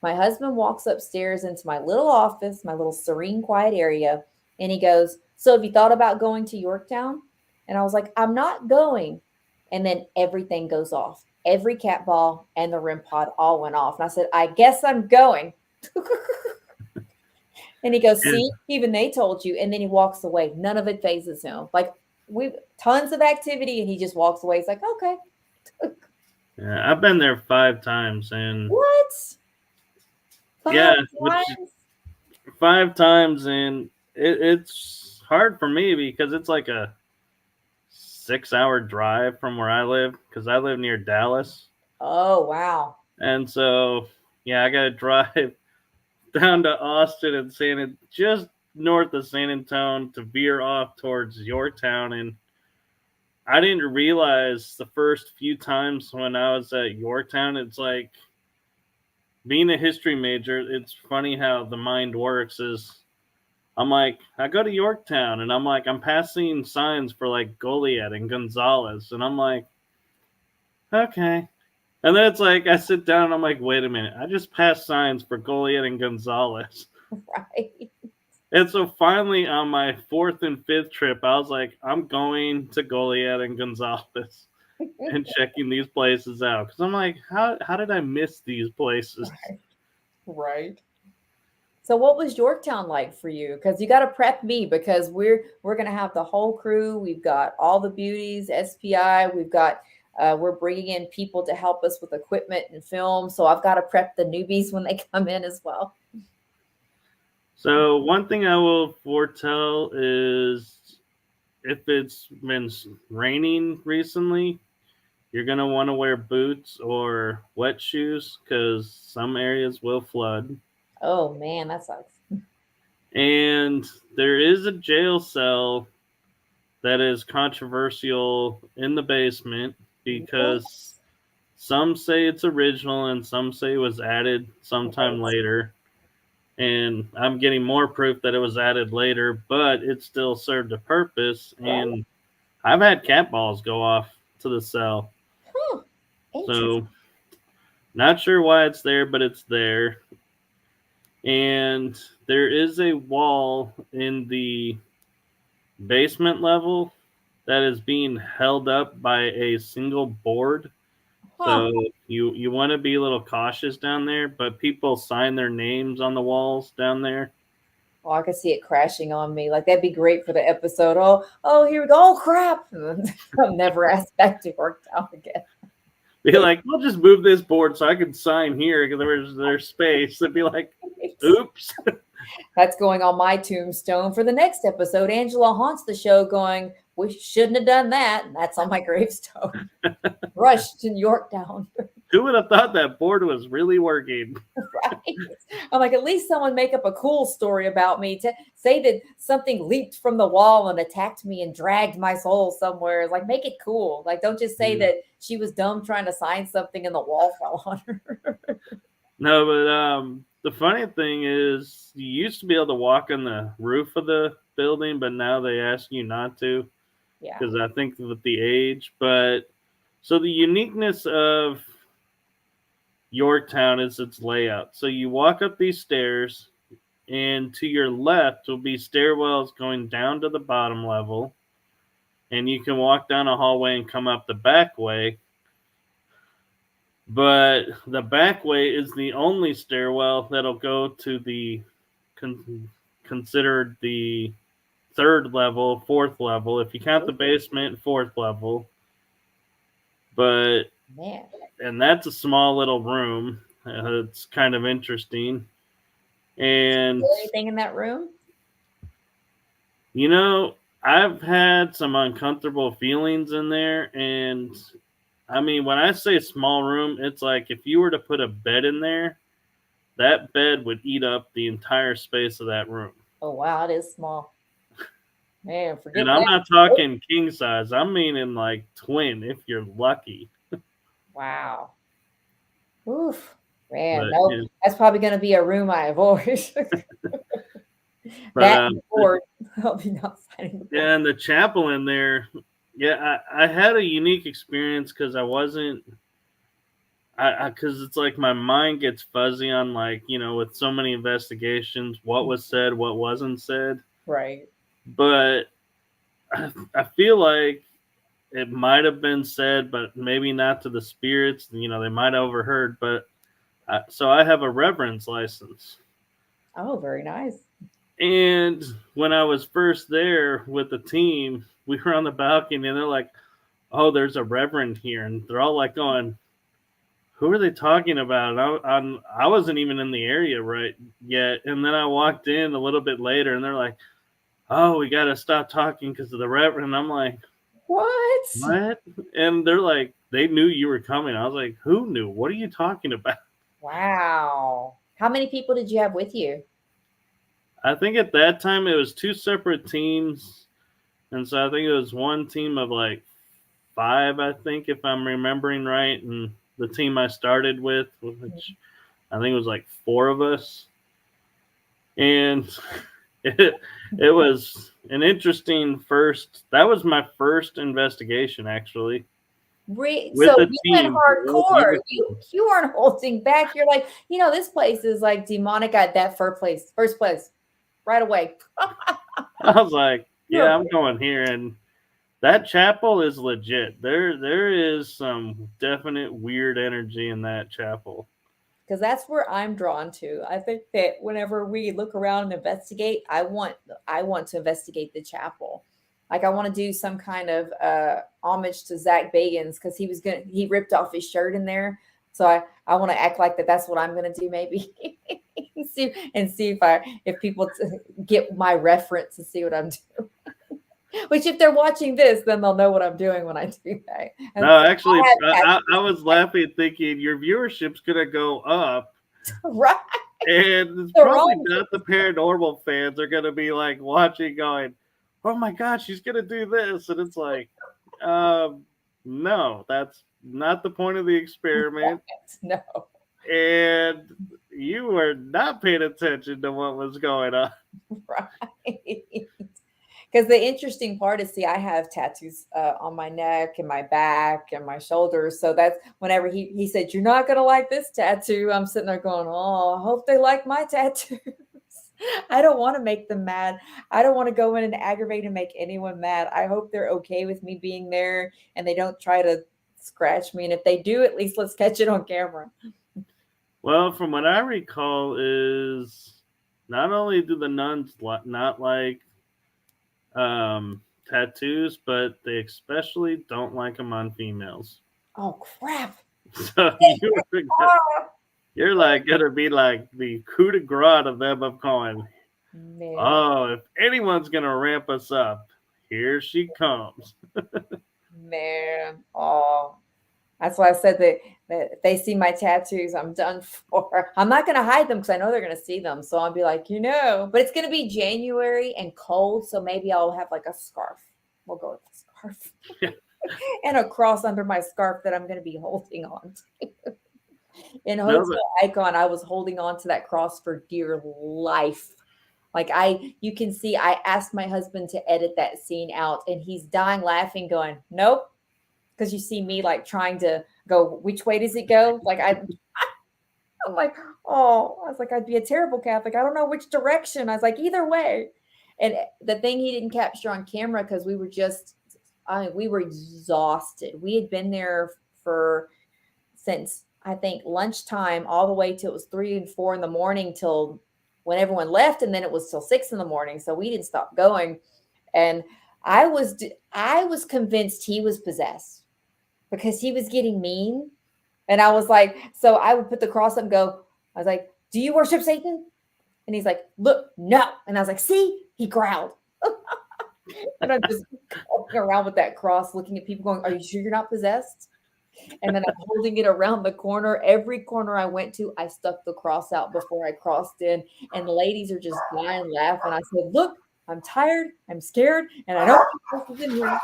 B: My husband walks upstairs into my little office, my little serene, quiet area, and he goes, "So have you thought about going to Yorktown?" And I was like, "I'm not going." And then everything goes off. Every cat ball and the REM pod all went off. And I said, "I guess I'm going." And he goes,
A: And
B: "See, even they told you." And then he walks away. None of it phases him. Like we've tons of activity, and he just walks away. He's like, "Okay."
A: yeah, I've been there 5 times, and
B: What?
A: yeah,
B: Five
A: which
B: times?
A: 5 times, and it's hard for me because it's like a 6-hour drive from where I live because I live near Dallas.
B: Oh, wow.
A: And so, yeah, I got to drive down to Austin and just north of San Antonio to veer off towards Yorktown. And I didn't realize the first few times when I was at Yorktown, it's like being a history major, it's funny how the mind works. Is I'm like, I go to Yorktown and I'm like, I'm passing signs for like Goliad and Gonzalez. And I'm like, okay. And then it's like, I sit down and I'm like, wait a minute. I just passed signs for Goliad and Gonzalez.
B: Right.
A: And so finally, on my fourth and fifth trip, I was like, I'm going to Goliad and Gonzalez and checking these places out. Because I'm like, how did I miss these places?
B: Right. Right. So what was Yorktown like for you? Because you got to prep me because we're gonna have the whole crew. We've got all the beauties, SPI. We're bringing in people to help us with equipment and film. So I've got to prep the newbies when they come in as well.
A: So one thing I will foretell is if it's been raining recently, you're gonna want to wear boots or wet shoes because some areas will flood.
B: Oh man, that sucks.
A: And there is a jail cell that is controversial in the basement
B: What?
A: because some say it's original and some say it was added sometime
B: Right.
A: later. And I'm getting more proof that it was added later, but it still served a purpose.
B: Right.
A: And I've had cat balls go off to the cell.
B: Huh. Interesting.
A: So, not sure why it's there, but it's there. And there is a wall in the basement level that is being held up by a single board.
B: Huh.
A: So you want to be a little cautious down there, but people sign their names on the walls down there.
B: Oh, I could see it crashing on me. Like that'd be great for the episode. Oh, here we go. Oh crap. I'm never asked back to work out again.
A: Be like, we'll just move this board so I can sign here because there's space. It'd be like, oops.
B: That's going on my tombstone for the next episode. Angela haunts the show going, we shouldn't have done that. And that's on my gravestone. Rushed to Yorktown.
A: Who would have thought that board was really working?
B: Right. I'm like, at least someone make up a cool story about me to say that something leaped from the wall and attacked me and dragged my soul somewhere. Like, make it cool. Like, don't just say that she was dumb trying to sign something and the wall fell on her.
A: No, but the funny thing is, you used to be able to walk on the roof of the building, but now they ask you not to
B: Yeah.
A: because I think with the age. But so the uniqueness of Yorktown is its layout. So you walk up these stairs, and to your left will be stairwells going down to the bottom level, and you can walk down a hallway and come up the back way. But the back way is the only stairwell that'll go to the considered the third level, fourth level. If you count the basement, fourth level. But
B: Man.
A: and that's a small little room. It's kind of interesting. And
B: Anything in that room?
A: you know, I've had some uncomfortable feelings in there, and I mean, when I say small room, it's like if you were to put a bed in there, that bed would eat up the entire space of that room.
B: Oh wow, it is small. Man, forget
A: And I'm
B: that.
A: not talking king size. I'm meaning like twin if you're lucky.
B: Wow. Oof. Man,
A: But
B: no,
A: yeah,
B: that's probably going to be a room I avoid.
A: but
B: That and the board. I'll be not signing the board.
A: yeah, and the chapel in there. Yeah, I had a unique experience because I wasn't. Because it's like my mind gets fuzzy on like with so many investigations, what was said, what wasn't said.
B: Right.
A: But I feel like it might have been said, but maybe not to the spirits. They might have overheard. But so I have a reverence license.
B: Oh, very nice.
A: And when I was first there with the team, we were on the balcony, and they're like, "Oh, there's a reverend here," and they're all like going, "Who are they talking about?" And I wasn't even in the area right yet, and then I walked in a little bit later, and they're like, "Oh, we got to stop talking because of the reverend." And I'm like,
B: What?
A: And they're like, they knew you were coming. I was like, who knew? What are you talking about?
B: Wow. How many people did you have with you?
A: I think at that time it was two separate teams. And so I think it was one team of like 5, I think, if I'm remembering right. And the team I started with, which I think it was like 4 of us. And it was an interesting that was my first investigation, actually. With
B: So
A: the
B: you went
A: team.
B: hardcore. You weren't holding back. You're like, this place is like demonic at that first place, right away.
A: I was like, yeah, I'm going here. And that chapel is legit. There is some definite weird energy in that chapel.
B: Because that's where I'm drawn to. I think that whenever we look around and investigate, I want to investigate the chapel. Like I want to do some kind of homage to Zach Bagans because he ripped off his shirt in there. So I want to act like that's what I'm gonna do maybe. see if people get my reference and see what I'm doing. Which, if they're watching this, then they'll know what I'm doing when I do that. And
A: No,
B: so
A: actually,
B: I have
A: I was laughing thinking your viewership's gonna go up,
B: right
A: and it's
B: the
A: probably
B: wrong.
A: not the paranormal fans are gonna be like watching, going, "Oh my god, she's gonna do this," and it's like, um, no, that's not the point of the experiment,
B: No,
A: and you were not paying attention to what was going on.
B: right. Because the interesting part is, see, I have tattoos on my neck and my back and my shoulders. So that's whenever he said, "You're not going to like this tattoo," I'm sitting there going, "Oh, I hope they like my tattoos." I don't want to make them mad. I don't want to go in and aggravate and make anyone mad. I hope they're okay with me being there and they don't try to scratch me. And if they do, at least let's catch it on camera.
A: Well, from what I recall, is not only do the nuns not like tattoos, but they especially don't like them on females.
B: Oh, crap.
A: So you're like gonna be like the coup de grace of them of going,
B: Man.
A: oh, if anyone's gonna ramp us up, here she comes.
B: Man. Oh, that's why I said that if they see my tattoos, I'm done for. I'm not going to hide them because I know they're going to see them. So I'll be like, but it's going to be January and cold. So maybe I'll have like a scarf. We'll go with the scarf and a cross under my scarf that I'm going to be holding on to. In
A: No,
B: Hotel Icon, I was holding on to that cross for dear life. Like you can see, I asked my husband to edit that scene out and he's dying laughing, going, "Nope." Because you see me like trying to go, which way does it go? Like I'm like, oh, I was like, I'd be a terrible Catholic. I don't know which direction. I was like, either way. And the thing he didn't capture on camera because we were exhausted. We had been there for since I think lunchtime all the way till it was 3 and 4 in the morning till when everyone left, and then it was till 6 in the morning. So we didn't stop going. And I was convinced he was possessed because he was getting mean. And I was like, so I would put the cross up and go, I was like, "Do you worship Satan?" And he's like, "Look, no." And I was like, "See," he growled. And I'm just walking around with that cross, looking at people going, "Are you sure you're not possessed?" And then I'm holding it around the corner. Every corner I went to, I stuck the cross out before I crossed in. And the ladies are just dying laughing. I said, "Look, I'm tired, I'm scared, and I don't think this is in here."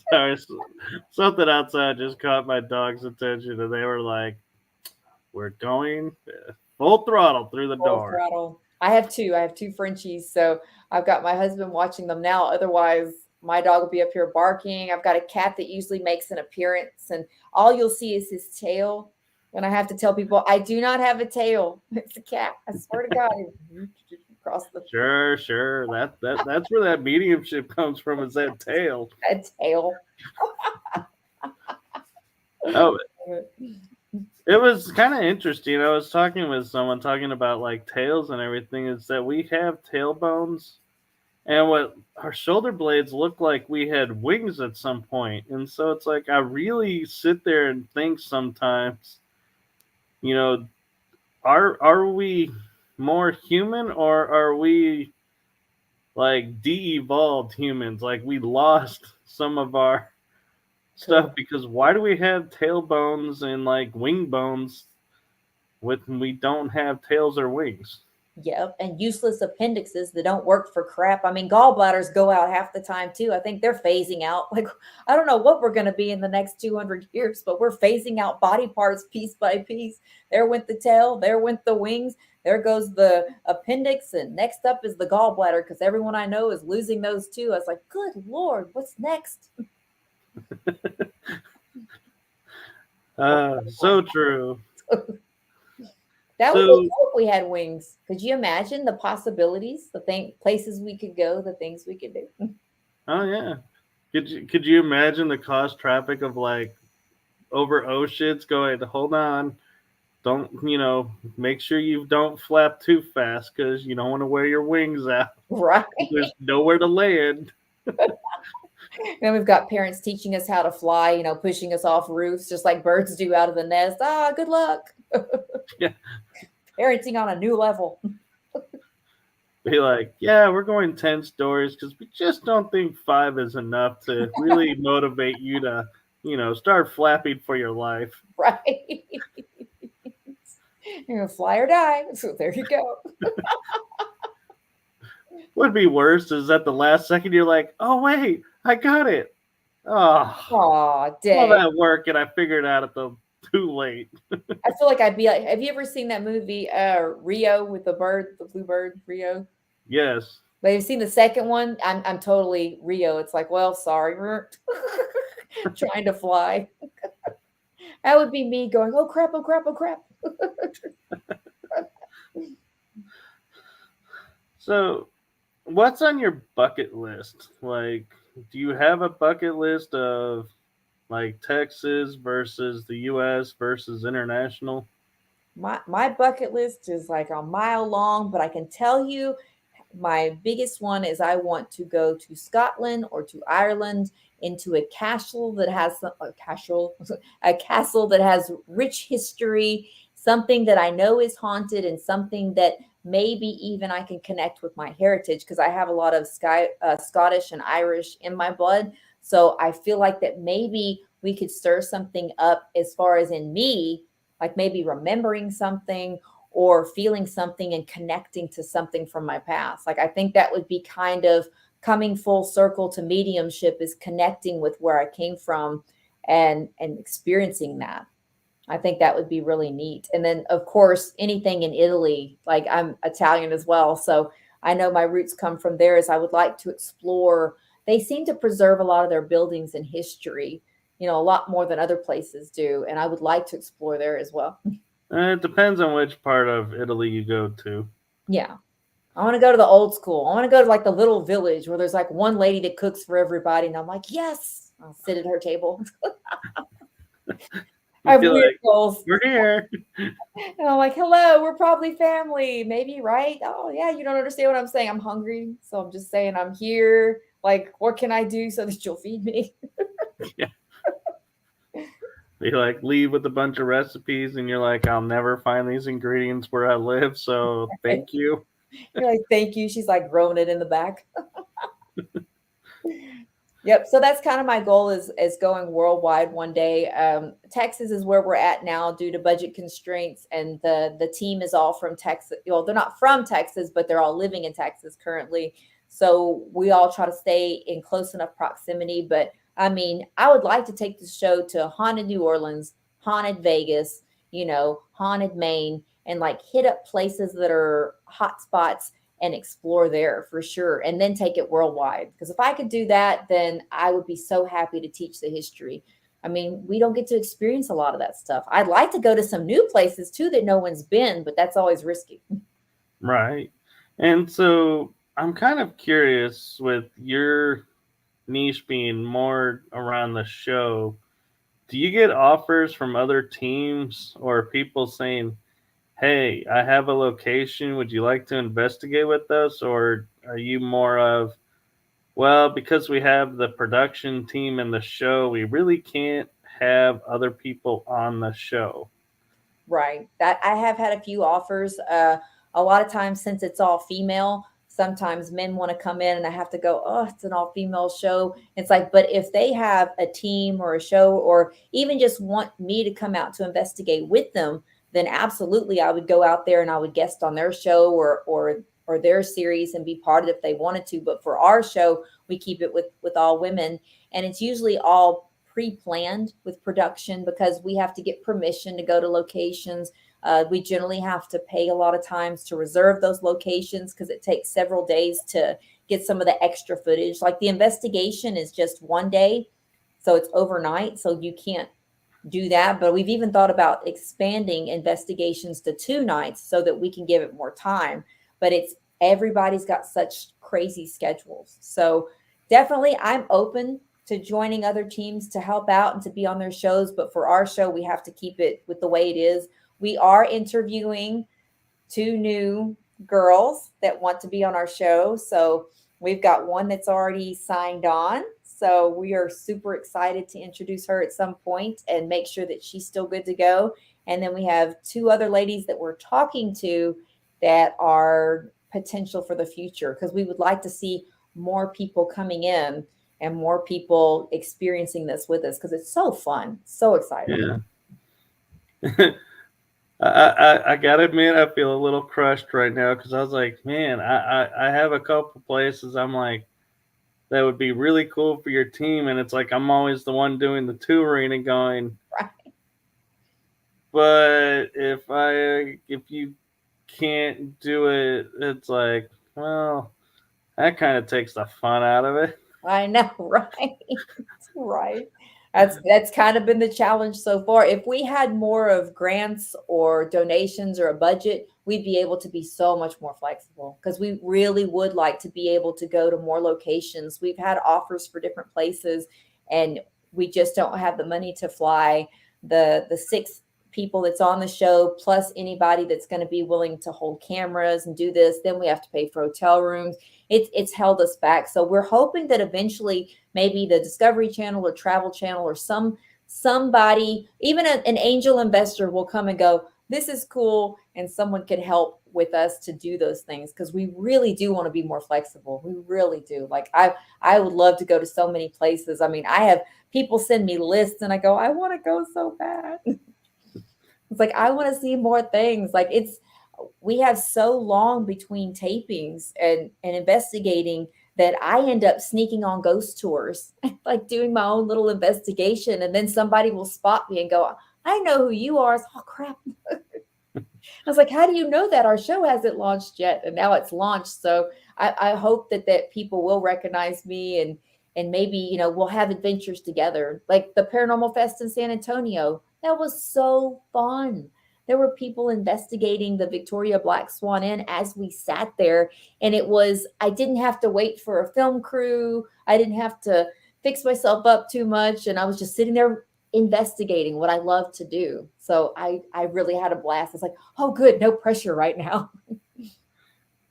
A: sorry, something outside just caught my dog's attention, and they were like, "We're going full throttle through the
B: Full
A: door."
B: throttle. I have two. I have two Frenchies. So I've got my husband watching them now. Otherwise, my dog will be up here barking. I've got a cat that usually makes an appearance, and all you'll see is his tail. And I have to tell people, I do not have a tail. It's a cat. I swear to God. Across the
A: Sure. That's where that mediumship comes from. Is that tail?
B: a tail.
A: Oh, it was kind of interesting. I was talking with someone talking about like tails and everything. Is that we have tailbones, and what our shoulder blades look like we had wings at some point. And so it's like I really sit there and think sometimes, you know, are we more human or are we like de-evolved humans? Like we lost some of our stuff because why do we have tailbones and like wing bones when we don't have tails or wings?
B: Yep. And useless appendixes that don't work for crap. I mean, gallbladders go out half the time too. I think they're phasing out. Like, I don't know what we're going to be in the next 200 years, but we're phasing out body parts piece by piece. There went the tail, there went the wings, there goes the appendix, and next up is the gallbladder because everyone I know is losing those too. I was like, good Lord, what's next?
A: So true.
B: That would
A: So,
B: be cool if we had wings. Could you imagine the possibilities, places we could go, the things we could do?
A: oh yeah, could you imagine the cost traffic of like over oceans going? Hold on, don't make sure you don't flap too fast because you don't want to wear your wings out.
B: Right.
A: There's nowhere to land.
B: And we've got parents teaching us how to fly, pushing us off roofs just like birds do out of the nest. Ah, good luck.
A: Yeah.
B: Parenting on a new level.
A: Be like, yeah, we're going 10 stories because we just don't think five is enough to really motivate you to, start flapping for your life.
B: Right? You're gonna fly or die. So there you go.
A: Would be worse is at the last second you're like, oh, wait, I got it. Oh,
B: Aw,
A: all
B: dang.
A: that work and I figured out at the too late.
B: I feel like I'd be like, have you ever seen that movie, Rio with the bird, the blue bird, Rio?
A: Yes.
B: But have you seen the second one? I'm totally Rio. It's like, well, sorry, trying to fly. That would be me going, oh crap, oh crap, oh crap.
A: So, what's on your bucket list? Like, do you have a bucket list of like Texas versus the US versus international?
B: My bucket list is like a mile long, but I can tell you my biggest one is I want to go to Scotland or to Ireland into a castle that has a castle, a castle that has rich history, something that I know is haunted, and something that maybe even I can connect with my heritage because I have a lot of Scottish and Irish in my blood. So I feel like that maybe we could stir something up as far as in me, like maybe remembering something or feeling something and connecting to something from my past. Like I think that would be kind of coming full circle to mediumship is connecting with where I came from and experiencing that. I think that would be really neat. And then of course anything in Italy, like I'm Italian as well, so I know my roots come from there as I would like to explore. They seem to preserve a lot of their buildings and history, a lot more than other places do, and I would like to explore there as well.
A: It depends on which part of Italy you go to.
B: Yeah. I want to go to the old school. I want to go to like the little village where there's like one lady that cooks for everybody. And I'm like, yes, I'll sit at her table. I
A: You'd
B: have
A: be
B: weird
A: like,
B: goals.
A: we're here.
B: And I'm like, hello, we're probably family. Maybe, right? Oh, yeah, you don't understand what I'm saying. I'm hungry. So I'm just saying I'm here. Like, what can I do so that you'll feed me?
A: Yeah. They like leave with a bunch of recipes, and you're like, I'll never find these ingredients where I live, so thank you.
B: You're like, thank you. She's like growing it in the back. Yep. So that's kind of my goal is going worldwide one day. Texas is where we're at now due to budget constraints, and the team is all from Texas. Well, they're not from Texas, but they're all living in Texas currently. So we all try to stay in close enough proximity. But I mean, I would like to take the show to haunted New Orleans, haunted Vegas, haunted Maine, and like hit up places that are hot spots and explore there for sure and then take it worldwide because if I could do that then I would be so happy to teach the history. I mean, we don't get to experience a lot of that stuff. I'd like to go to some new places too that no one's been, but that's always risky.
A: Right. And so I'm kind of curious with your niche being more around the show. Do you get offers from other teams or people saying, hey, I have a location. Would you like to investigate with us? Or are you more of, well, because we have the production team and the show, we really can't have other people on the show?
B: Right. That I have had a few offers. A lot of times, since it's all female, sometimes men want to come in, and I have to go. Oh, it's an all female show. It's like, but if they have a team or a show, or even just want me to come out to investigate with them, then absolutely, I would go out there and I would guest on their show or their series and be part of it if they wanted to. But for our show, we keep it with all women, and it's usually all pre-planned with production because we have to get permission to go to locations. We generally have to pay a lot of times to reserve those locations because it takes several days to get some of the extra footage. Like the investigation is just one day, so it's overnight, so you can't do that. But we've even thought about expanding investigations to 2 nights so that we can give it more time. But it's everybody's got such crazy schedules. So definitely I'm open to joining other teams to help out and to be on their shows. But for our show, we have to keep it with the way it is. We are interviewing 2 new girls that want to be on our show. So we've got one that's already signed on. So we are super excited to introduce her at some point and make sure that she's still good to go. And then we have two other ladies that we're talking to that are potential for the future because we would like to see more people coming in and more people experiencing this with us because it's so fun, so exciting.
A: Yeah. I gotta admit, I feel a little crushed right now because I was like, man, I have a couple places I'm like, that would be really cool for your team. And it's like, I'm always the one doing the touring and going,
B: Right.
A: but if you can't do it, it's like, well, that kind of takes the fun out of it.
B: I know, right? Right. That's kind of been the challenge so far. If we had more of grants or donations or a budget, we'd be able to be so much more flexible because we really would like to be able to go to more locations. We've had offers for different places and we just don't have the money to fly the six people that's on the show plus anybody that's going to be willing to hold cameras and do this. Then we have to pay for hotel rooms. It's held us back. So we're hoping that eventually maybe the Discovery Channel or Travel Channel or somebody, even an angel investor will come and go, this is cool. And someone could help with us to do those things because we really do want to be more flexible. We really do. Like I would love to go to so many places. I mean, I have people send me lists and I go, I want to go so bad. It's like I want to see more things. Like it's we have so long between tapings and investigating that I end up sneaking on ghost tours, like doing my own little investigation, and then somebody will spot me and go, "I know who you are." It's, oh crap! I was like, "How do you know that our show hasn't launched yet?" And now it's launched, so I hope that people will recognize me and maybe we'll have adventures together, like the Paranormal Fest in San Antonio. That was so fun. There were people investigating the Victoria Black Swan Inn as we sat there, and I didn't have to wait for a film crew. I didn't have to fix myself up too much, and I was just sitting there investigating what I love to do. So I really had a blast. It's like, oh good, no pressure right now.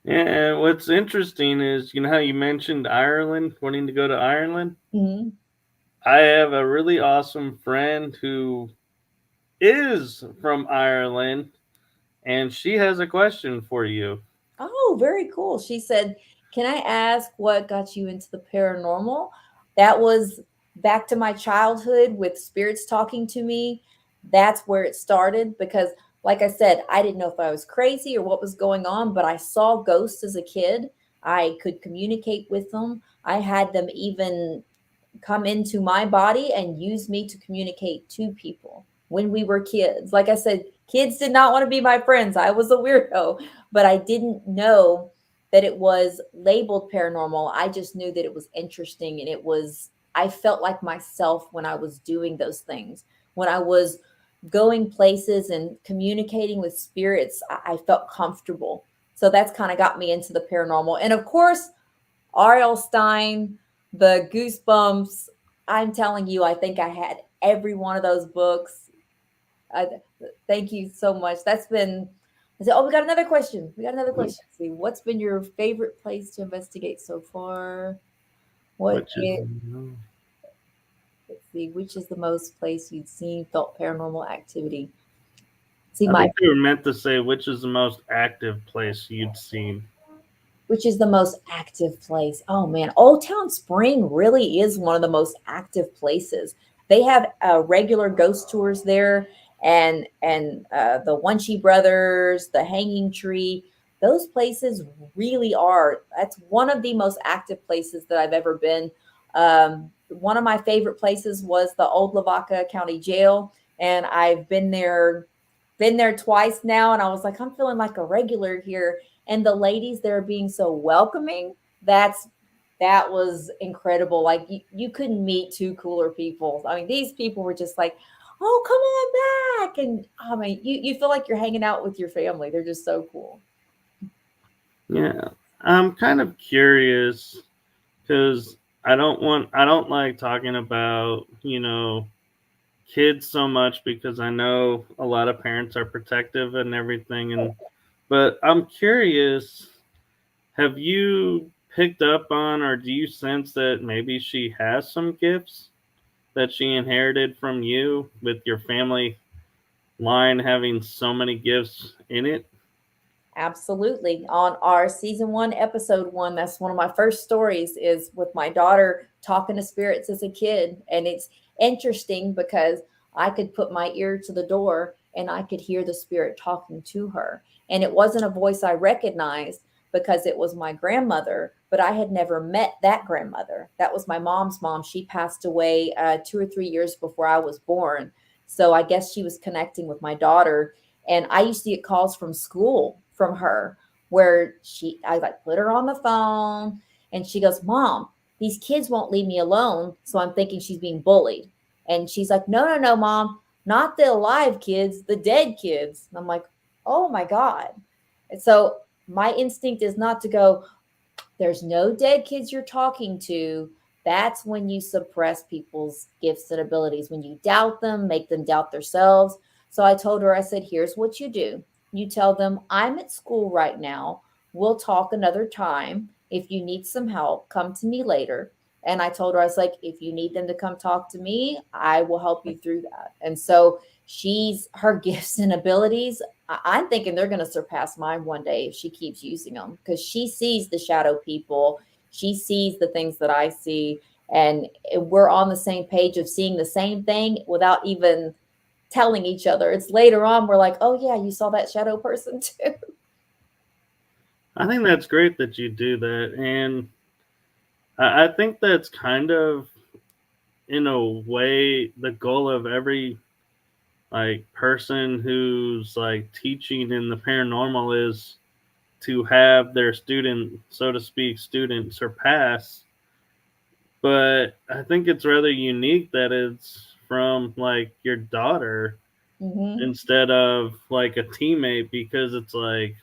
A: Yeah, and what's interesting is, you know how you mentioned Ireland, wanting to go to Ireland?
B: Mhm.
A: I have a really awesome friend who is from Ireland, and she has a question for you.
B: Oh, very cool. She said, "Can I ask what got you into the paranormal?" That was back to my childhood with spirits talking to me. That's where it started because, like I said, I didn't know if I was crazy or what was going on, but I saw ghosts as a kid. I could communicate with them. I had them even come into my body and use me to communicate to people when we were kids. Like I said, kids did not want to be my friends. I was a weirdo, but I didn't know that it was labeled paranormal. I just knew that it was interesting and I felt like myself when I was doing those things. When I was going places and communicating with spirits, I felt comfortable. So that's kind of got me into the paranormal. And of course, R.L. Stein, the Goosebumps. I'm telling you, I think I had every one of those books. I, thank you so much. That's been. I said, oh, we got another question. We got another question. Let's see, what's been your favorite place to investigate so far? What
A: Which is,
B: is? Let's see, which is the most place you've seen felt paranormal activity? See,
A: I
B: my
A: think they were meant to say, which is the most active place you'd seen.
B: which is the most active place? Oh man, Old Town Spring really is one of the most active places. They have regular ghost tours there, and the One Brothers, the Hanging Tree. Those places really are. That's one of the most active places that I've ever been. One of my favorite places was the old Lavaca County Jail, and I've been there twice now, and I was like, I'm feeling like a regular here, and the ladies there being so welcoming, that was incredible. Like you couldn't meet two cooler people. I mean, these people were just like, oh, come on back. And I mean, you feel like you're hanging out with your family. They're just so cool.
A: Yeah, I'm kind of curious because I don't like talking about, kids so much because I know a lot of parents are protective and everything. But I'm curious, have you picked up on, or do you sense that maybe she has some gifts that she inherited from you, with your family line having so many gifts in it?
B: Absolutely. On our season one, episode one, that's one of my first stories, is with my daughter talking to spirits as a kid. And it's interesting because I could put my ear to the door and I could hear the spirit talking to her. And it wasn't a voice I recognized because it was my grandmother, but I had never met that grandmother. That was my mom's mom. She passed away 2 or 3 years before I was born. So I guess she was connecting with my daughter, and I used to get calls from school from her where I like put her on the phone and she goes, Mom, these kids won't leave me alone. So I'm thinking she's being bullied. And she's like, No, no, no, Mom, not the alive kids, the dead kids. And I'm like, Oh my God. And so my instinct is not to go, there's no dead kids you're talking to. That's when you suppress people's gifts and abilities, when you doubt them, make them doubt themselves. So I told her, I said, here's what you do. You tell them, I'm at school right now. We'll talk another time. If you need some help, come to me later. And I told her, I was like, if you need them to come talk to me, I will help you through that. And so her gifts and abilities, I'm thinking they're going to surpass mine one day if she keeps using them, because she sees the shadow people. She sees the things that I see. And we're on the same page of seeing the same thing without even telling each other. It's later on, we're like, oh, yeah, you saw that shadow person too.
A: I think that's great that you do that. And I think that's kind of, in a way, the goal of every like person who's like teaching in the paranormal, is to have their student, so to speak, student surpass. But I think it's rather unique that it's from like your daughter
B: Mm-hmm.
A: instead of like a teammate, because it's like,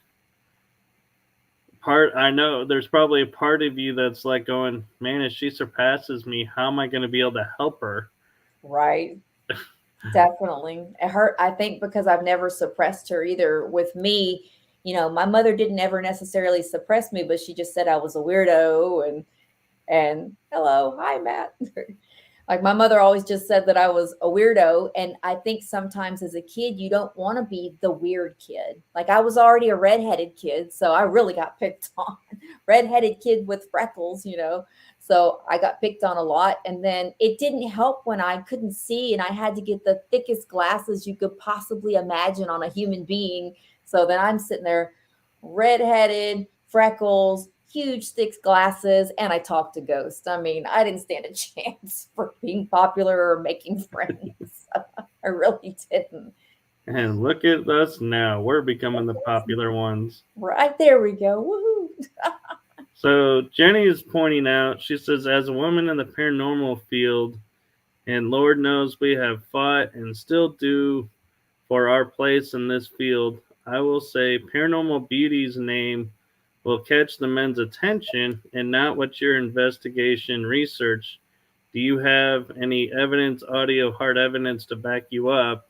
A: I know there's probably a part of you that's like going, man, if she surpasses me, how am I going to be able to help her?
B: Right. Definitely. I think because I've never suppressed her either. With me, my mother didn't ever necessarily suppress me, but she just said I was a weirdo, and hello, hi Matt. Like my mother always just said that I was a weirdo. And I think sometimes as a kid, you don't want to be the weird kid. Like I was already a redheaded kid, so I really got picked on. Redheaded kid with freckles. So I got picked on a lot. And then it didn't help when I couldn't see and I had to get the thickest glasses you could possibly imagine on a human being. So then I'm sitting there, redheaded, freckles, huge thick glasses, and I talked to ghosts. I mean, I didn't stand a chance for being popular or making friends. I really didn't.
A: And look at us now. We're becoming the popular ones.
B: Right there we go. Woohoo.
A: So Jenny is pointing out, she says, as a woman in the paranormal field, and Lord knows we have fought and still do for our place in this field, I will say Paranormal Beauty's name will catch the men's attention and not what your investigation research. Do you have any evidence, audio, hard evidence to back you up?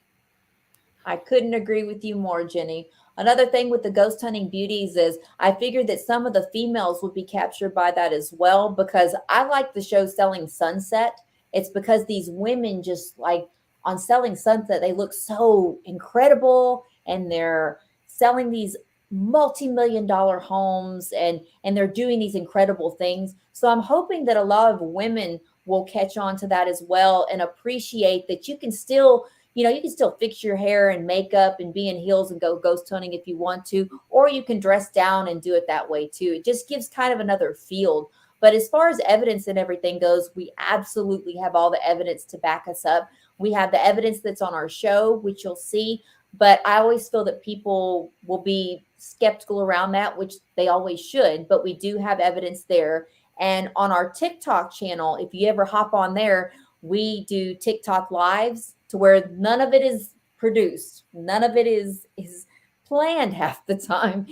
B: I couldn't agree with you more, Jenny. Another thing with the Ghost Hunting Beauties is I figured that some of the females would be captured by that as well, because I like the show Selling Sunset. It's because these women just like on Selling Sunset, they look so incredible and they're selling these multi-million dollar homes, and they're doing these incredible things. So I'm hoping that a lot of women will catch on to that as well and appreciate that you can still fix your hair and makeup and be in heels and go ghost hunting if you want to, or you can dress down and do it that way too. It just gives kind of another field. But as far as evidence and everything goes, we absolutely have all the evidence to back us up. We have the evidence that's on our show, which you'll see. But I always feel that people will be skeptical around that, which they always should. But we do have evidence there. And on our TikTok channel, if you ever hop on there, we do TikTok lives to where none of it is produced. None of it is planned half the time.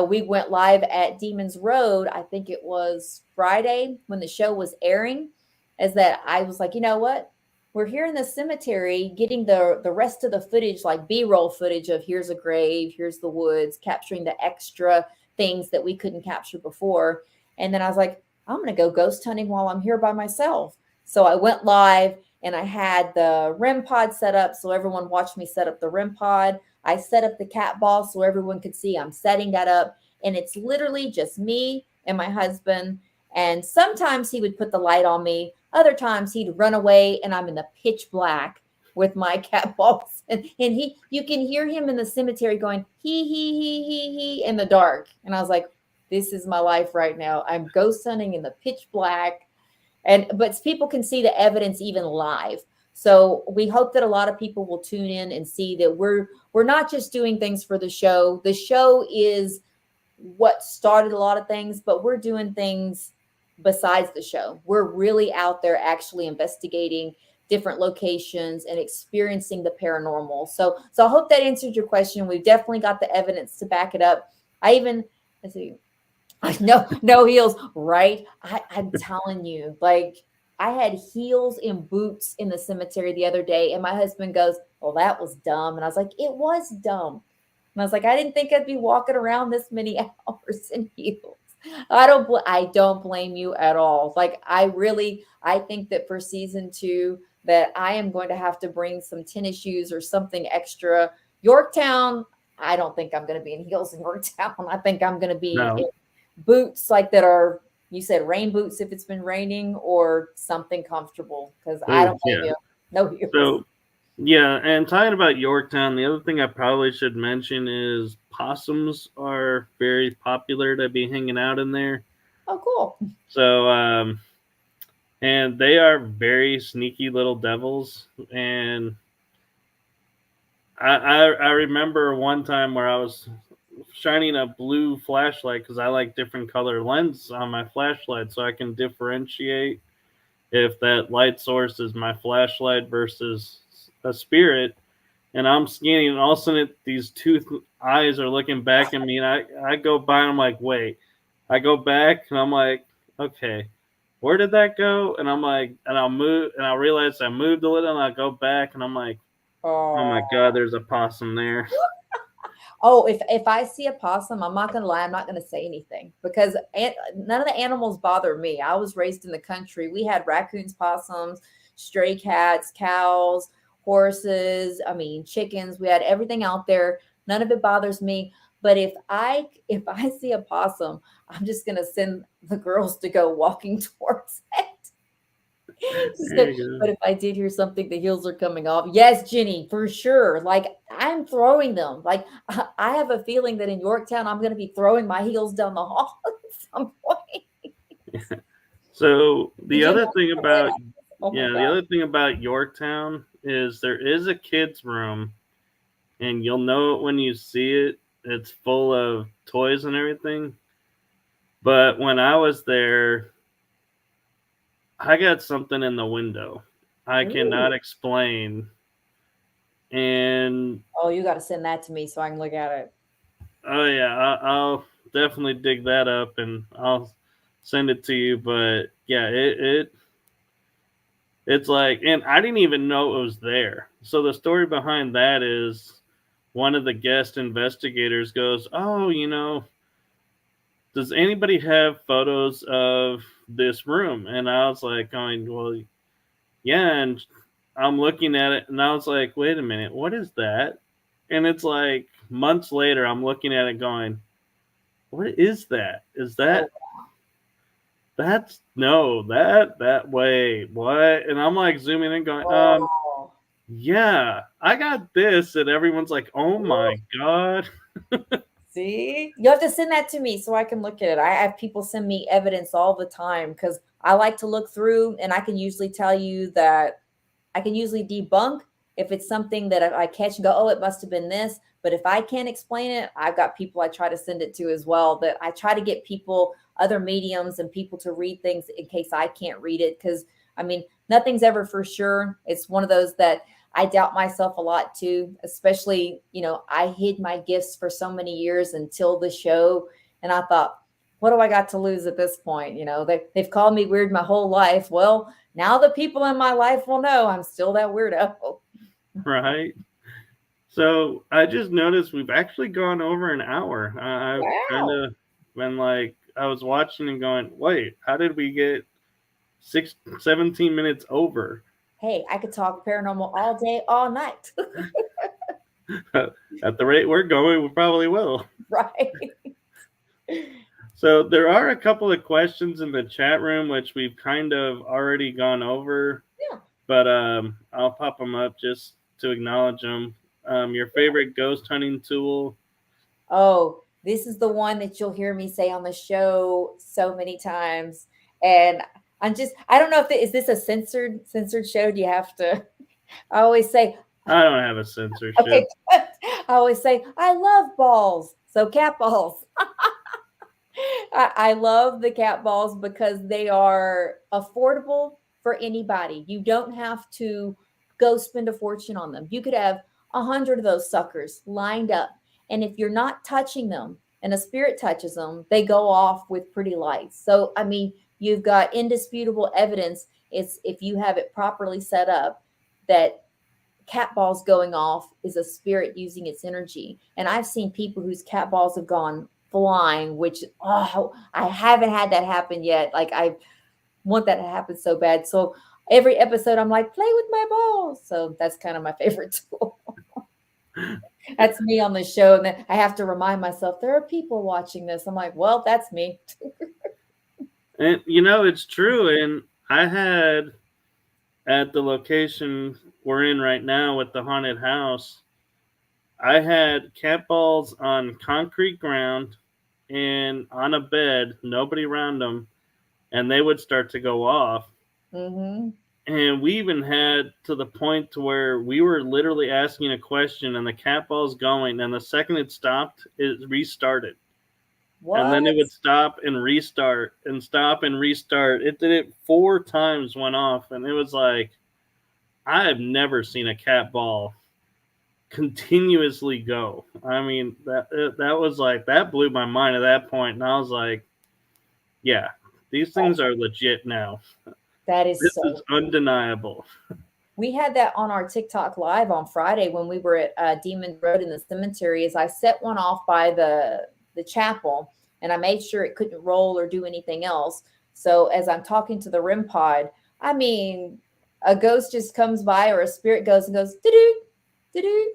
B: We went live at Demons Road. I think it was Friday when the show was airing. As that I was like, you know what? We're here in the cemetery getting the rest of the footage, like B-roll footage of here's a grave, here's the woods, capturing the extra things that we couldn't capture before. And then I was like, I'm going to go ghost hunting while I'm here by myself. So I went live and I had the REM pod set up. So everyone watched me set up the REM pod. I set up the cat ball so everyone could see I'm setting that up. And it's literally just me and my husband. And sometimes he would put the light on me. Other times he'd run away and I'm in the pitch black with my cat balls. And you can hear him in the cemetery going, he, in the dark. And I was like, this is my life right now. I'm ghost hunting in the pitch black. But people can see the evidence even live. So we hope that a lot of people will tune in and see that we're not just doing things for the show. The show is what started a lot of things, but we're doing things besides the show. We're really out there actually investigating different locations and experiencing the paranormal. So I hope that answered your question. We've definitely got the evidence to back it up. Let's see, no heels, right? I'm telling you, like I had heels and boots in the cemetery the other day, and my husband goes, "Well, that was dumb," and I was like, "It was dumb." And I was like, "I didn't think I'd be walking around this many hours in heels." I don't blame you at all. Like I think that for season 2 that I am going to have to bring some tennis shoes or something extra. Yorktown, I don't think I'm going to be in heels in Yorktown. I think I'm going to be in
A: No.
B: boots like that are, you said rain boots if it's been raining, or something comfortable, because I
A: Oh,
B: don't blame
A: yeah.
B: you. No heels.
A: So, yeah, and talking about Yorktown, the other thing I probably should mention is possums are very popular to be hanging out in there.
B: Oh, cool.
A: So, and they are very sneaky little devils. And I remember one time where I was shining a blue flashlight because I like different color lens on my flashlight so I can differentiate if that light source is my flashlight versus a spirit. And I'm scanning, and all of a sudden these two eyes are looking back at me, and I go by, and I'm like, wait. I go back, and I'm like, okay, where did that go? And I'm like, and I'll move, and I realize I moved a little, and I go back, and I'm like, oh my god,
B: Oh.
A: there's a possum there.
B: Oh, if I see a possum, I'm not gonna lie, I'm not gonna say anything, because none of the animals bother me. I was raised in the country. We had raccoons, possums, stray cats, cows, horses. I mean, chickens. We had everything out there. None of it bothers me. But if I see a possum, I'm just gonna send the girls to go walking towards it.
A: There you
B: But if I did hear something, the heels are coming off. Yes, Jenny, for sure. Like I'm throwing them. Like I have a feeling that in Yorktown, I'm going to be throwing my heels down the hall at some point.
A: go. So
B: Did
A: the
B: you
A: other
B: know
A: thing
B: that?
A: about
B: Oh my
A: yeah, the
B: God.
A: other thing about Yorktown is there is a kids room, and you'll know it when you see it. It's full of toys and everything. But when I was there, I got something in the window I
B: Ooh.
A: cannot explain. And
B: Oh, you got to send that to me so I can look at it.
A: oh yeah, I'll definitely dig that up and I'll send it to you. But yeah, it's like, and I didn't even know it was there. So the story behind that is one of the guest investigators goes, "Oh, does anybody have photos of this room?" And I was like, going, "Well, yeah." And I'm looking at it and I was like, wait a minute, what is that? And it's like months later, I'm looking at it going, what is that? Is
B: Oh,
A: that's no, that way, what? And I'm like zooming in going,
B: oh.
A: yeah, I got this. And everyone's like, oh
B: Ooh.
A: my God.
B: See, you have to send that to me so I can look at it. I have people send me evidence all the time because I like to look through, and I can usually tell you that I can usually debunk if it's something that I catch and go, oh, it must have been this. But if I can't explain it, I've got people I try to send it to as well. That I try to get people, other mediums, and people to read things in case I can't read it. Because I mean, nothing's ever for sure. It's one of those that I doubt myself a lot too, especially, I hid my gifts for so many years until the show. And I thought, what do I got to lose at this point? They've called me weird my whole life. Well, now the people in my life will know I'm still that weirdo.
A: Right. So I just noticed we've actually gone over an hour. I've kind
B: Wow.
A: of been like, I was watching and going, wait, how did we get 17 minutes over?
B: Hey, I could talk paranormal all day, all night.
A: At the rate we're going, we probably will.
B: Right.
A: So there are a couple of questions in the chat room which we've kind of already gone over,
B: Yeah.
A: but I'll pop them up just to acknowledge them. Your favorite ghost hunting tool?
B: Oh, this is the one that you'll hear me say on the show so many times. And I don't know if is this a censored show? Do you have to? I always say,
A: I don't have a
B: okay,
A: censorship.
B: I always say, I love balls. So cat balls. I love the cat balls because they are affordable for anybody. You don't have to go spend a fortune on them. You could have 100 of those suckers lined up. And if you're not touching them and a spirit touches them, they go off with pretty lights. So, I mean, you've got indisputable evidence. It's if you have it properly set up that cat balls going off is a spirit using its energy. And I've seen people whose cat balls have gone flying, which I haven't had that happen yet. Like I want that to happen so bad. So every episode I'm like, play with my balls. So that's kind of my favorite tool. That's me on the show. And then I have to remind myself there are people watching this. I'm like, well, that's me.
A: And it's true. And I had at the location we're in right now with the haunted house, I had cat balls on concrete ground and on a bed, nobody around them, and they would start to go off.
B: Mm-hmm.
A: And we even had to the point to where we were literally asking a question and the cat ball's going, and the second it stopped, it restarted. And
B: What?
A: then it would stop and restart and stop and restart. It did it 4 times, went off, and it was like, I have never seen a cat ball continuously go. I mean, that was like, that blew my mind at that point, and I was like, yeah, these things are legit now.
B: That is
A: This
B: so
A: is undeniable.
B: We had that on our TikTok live on Friday when we were at Demon Road in the cemetery. As I set one off by the chapel, and I made sure it couldn't roll or do anything else. So as I'm talking to the REM pod, I mean, a ghost just comes by or a spirit goes and goes doo doo doo.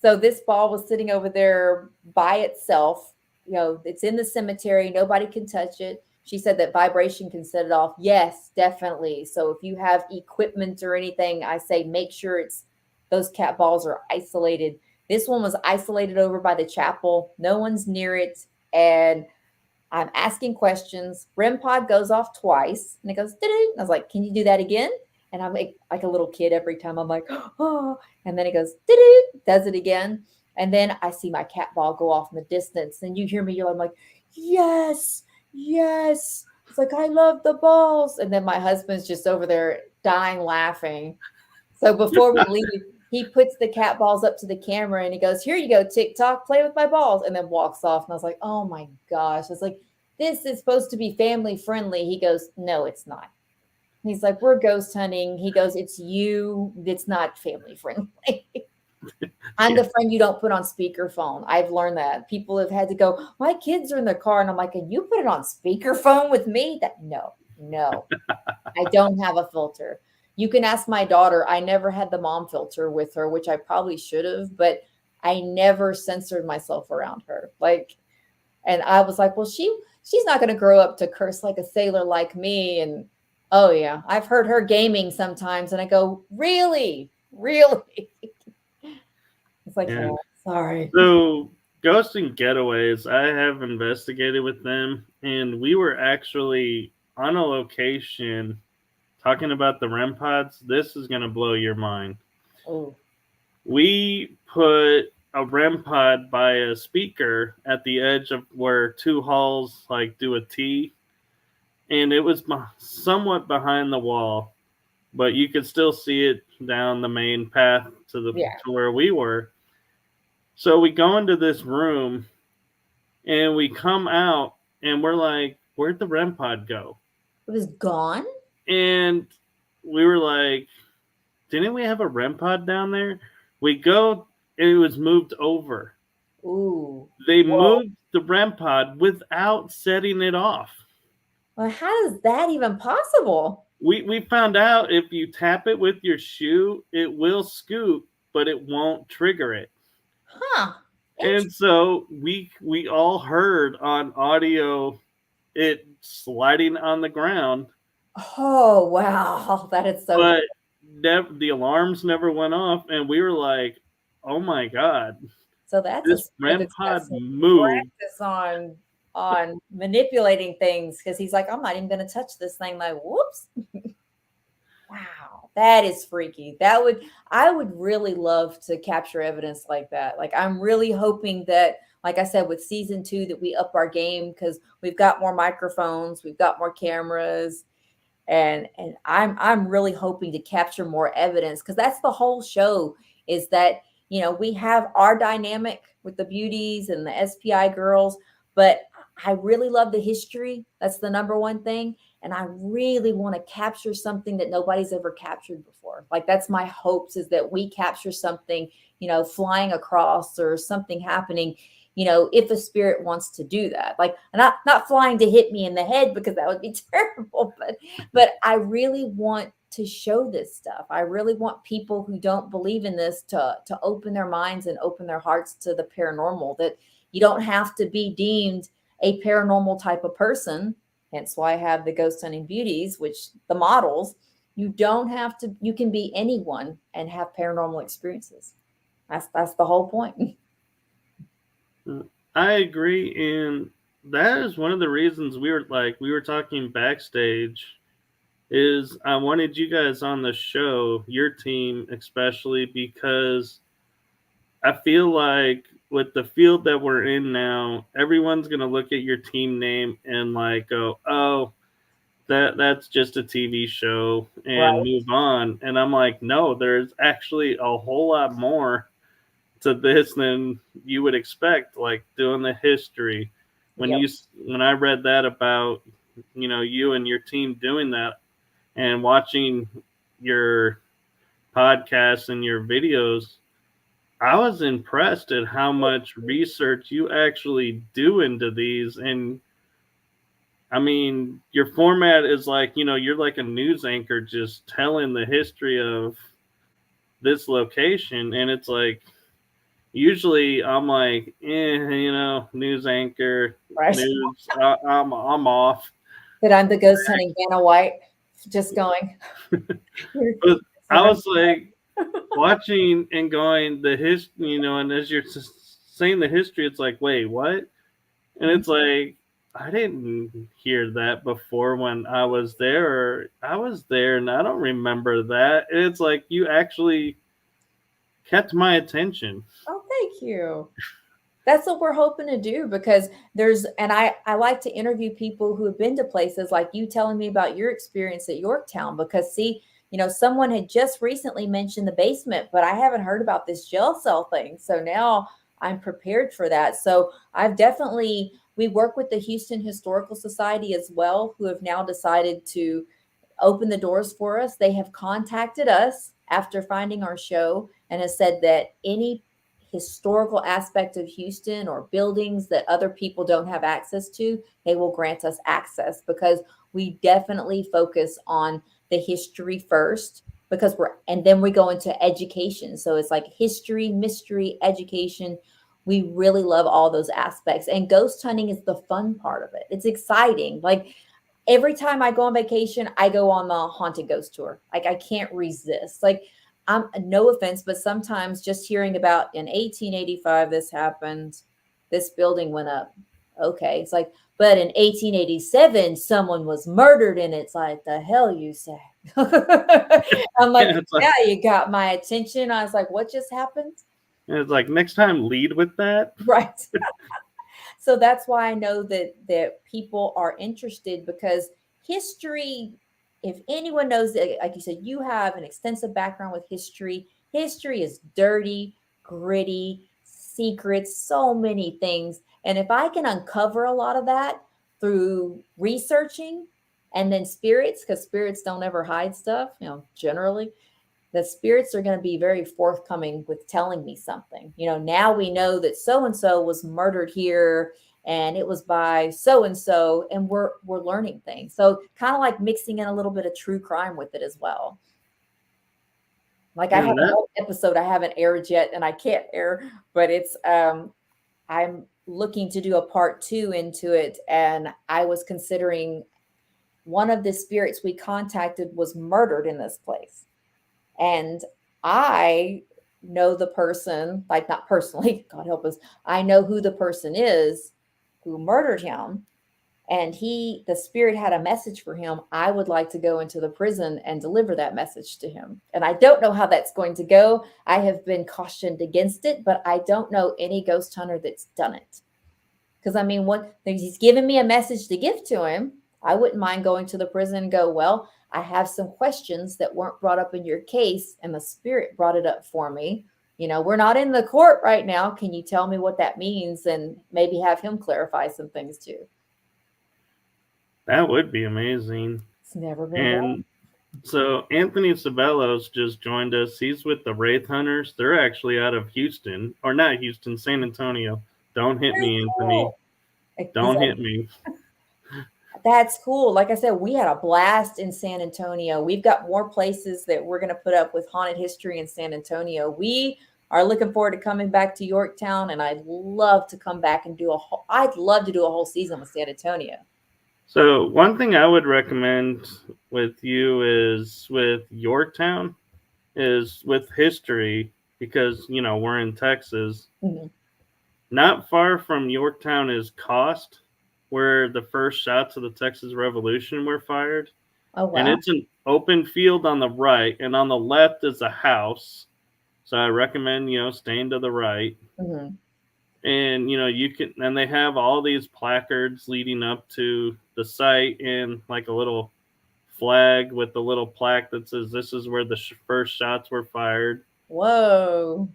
B: So this ball was sitting over there by itself. You know, it's in the cemetery. Nobody can touch it. She said that vibration can set it off. Yes, definitely. So if you have equipment or anything, I say make sure it's those cat balls are isolated. This one was isolated over by the chapel. No one's near it. And I'm asking questions. REM pod goes off twice and it goes, doo-doo. I was like, can you do that again? And I'm like a little kid every time. I'm like, oh, and then it goes, doo-doo, does it again. And then I see my cat ball go off in the distance. And you hear me yell, I'm like, yes, yes. It's like, I love the balls. And then my husband's just over there dying laughing. So before we leave, he puts the cat balls up to the camera and he goes, here you go, TikTok, play with my balls, and then walks off. And I was like, oh my gosh. I was like, this is supposed to be family friendly. He goes, no, it's not. He's like, we're ghost hunting. He goes, it's you. It's not family friendly. I'm the friend you don't put on speakerphone. I've learned that. People have had to go, my kids are in the car. And I'm like, can you put it on speakerphone with me? No. I don't have a filter. You can ask my daughter. I never had the mom filter with her, which I probably should have, but I never censored myself around her. And I was like, well, she's not going to grow up to curse like a sailor like me. And oh yeah, I've heard her gaming sometimes, and I go, really? It's like,
A: Yeah.
B: oh, sorry.
A: So, ghosting getaways, I have investigated with them, and we were actually on a location talking about the REM pods. This is going to blow your mind.
B: Oh,
A: We put a REM pod by a speaker at the edge of where 2 halls like do a T, and it was somewhat behind the wall, but you could still see it down the main path
B: yeah.
A: to where we were. So we go into this room and we come out and we're like, where'd the REM pod go?
B: It was gone.
A: And we were like, didn't we have a REM pod down there? We go and it was moved over.
B: Ooh.
A: They
B: Whoa.
A: moved the REM pod without setting it off.
B: Well, how is that even possible?
A: We found out if you tap it with your shoe, it will scoot, but it won't trigger it.
B: Huh.
A: And so we all heard on audio it sliding on the ground,
B: Oh, wow. That is so cool.
A: but the alarms never went off, and we were like, "Oh my god,
B: So that's a
A: this
B: spirit
A: REM
B: that's got
A: pod
B: some
A: moved!"
B: practice on manipulating things because he's like, I'm not even going to touch this thing. Like, whoops. Wow, that is freaky. I would really love to capture evidence like that. Like, I'm really hoping that, like I said, with season 2, that we up our game because we've got more microphones, we've got more cameras, and I'm really hoping to capture more evidence because that's the whole show is that we have our dynamic with the beauties and the SPI girls, but I really love the history. That's the number one thing. And I really want to capture something that nobody's ever captured before. Like that's my hopes is that we capture something, flying across or something happening, if a spirit wants to do that. Like not flying to hit me in the head because that would be terrible, but I really want to show this stuff. I really want people who don't believe in this to open their minds and open their hearts to the paranormal, that you don't have to be deemed a paranormal type of person. Hence why I have the Ghost Hunting Beauties, which the models, you don't have to, you can be anyone and have paranormal experiences. That's the whole point.
A: I agree, and that is one of the reasons we were talking backstage. Is I wanted you guys on the show, your team especially, because I feel like with the field that we're in now, everyone's gonna look at your team name and like go, "Oh, that's just a TV show," and
B: Right.
A: move on. And I'm like, no, there's actually a whole lot more to this than you would expect. Like doing the history. When
B: Yep.
A: when I read that about you and your team doing that and watching your podcasts and your videos, I was impressed at how much research you actually do into these. And I mean, your format is like, you're like a news anchor just telling the history of this location. And it's like, usually I'm like, news anchor,
B: Right.
A: news, I'm off.
B: That I'm the ghost hunting Vanna White, just going.
A: But I was like, watching and going the history, and as you're saying the history, it's like, wait, what? And it's like, I didn't hear that before when I was there, or I was there and I don't remember that. And it's like you actually kept my attention.
B: Oh, thank you. That's what we're hoping to do because and I like to interview people who have been to places like you telling me about your experience at Yorktown because see, someone had just recently mentioned the basement, but I haven't heard about this jail cell thing. So now I'm prepared for that. So we work with the Houston Historical Society as well, who have now decided to open the doors for us. They have contacted us after finding our show and has said that any historical aspect of Houston or buildings that other people don't have access to, they will grant us access because we definitely focus on the history first and then we go into education. So it's like history, mystery, education. We really love all those aspects. And ghost hunting is the fun part of it. It's exciting. Like every time I go on vacation, I go on the haunted ghost tour. Like I can't resist. Like I'm no offense, but sometimes just hearing about in 1885 this happened, this building went up. Okay, it's like, but in 1887 someone was murdered, and it's like the hell you say. I'm like,
A: it's like,
B: yeah, you got my attention. I was like, what just happened?
A: next time lead with that.
B: Right. So that's why I know that people are interested because history, if anyone knows that, like you said, you have an extensive background with history. History is dirty, gritty, secrets, so many things. And if I can uncover a lot of that through researching and then spirits, because spirits don't ever hide stuff, generally, the spirits are going to be very forthcoming with telling me something. Now we know that so and so was murdered here and it was by so and so, and we're learning things. So kind of like mixing in a little bit of true crime with it as well. Like I have
A: And
B: a
A: that
B: whole episode I haven't aired yet, and I can't air, but it's I'm looking to do a part two into it, and I was considering one of the spirits we contacted was murdered in this place. And I know the person, like not personally, God help us, I know who the person is who murdered him. And the spirit had a message for him. I would like to go into the prison and deliver that message to him. And I don't know how that's going to go. I have been cautioned against it, but I don't know any ghost hunter that's done it. Because I mean, what he's given me a message to give to him, I wouldn't mind going to the prison and go, well, I have some questions that weren't brought up in your case, and the spirit brought it up for me. We're not in the court right now. Can you tell me what that means? And maybe have him clarify some things too.
A: that would be amazing.
B: It's never been done.
A: And so Anthony Sabelos just joined us. He's with the Wraith Hunters. They're actually out of Houston, or not Houston, San Antonio. Don't hit
B: Very
A: me, Anthony.
B: cool. He's
A: Don't hit me.
B: That's cool. Like I said, we had a blast in San Antonio. We've got more places that we're going to put up with haunted history in San Antonio. We are looking forward to coming back to Yorktown, and I'd love to come back and I'd love to do a whole season with San Antonio.
A: So one thing I would recommend with you is with Yorktown is with history, because we're in Texas.
B: Mm-hmm.
A: Not far from Yorktown is Cost, where the first shots of the Texas Revolution were fired.
B: Oh,
A: And
B: wow.
A: it's an open field on the right, and on the left is a house. So I recommend, staying to the right.
B: Mm-hmm.
A: And, you can, and they have all these placards leading up to the site, and like a little flag with a little plaque that says this is where the first shots were fired.
B: Whoa.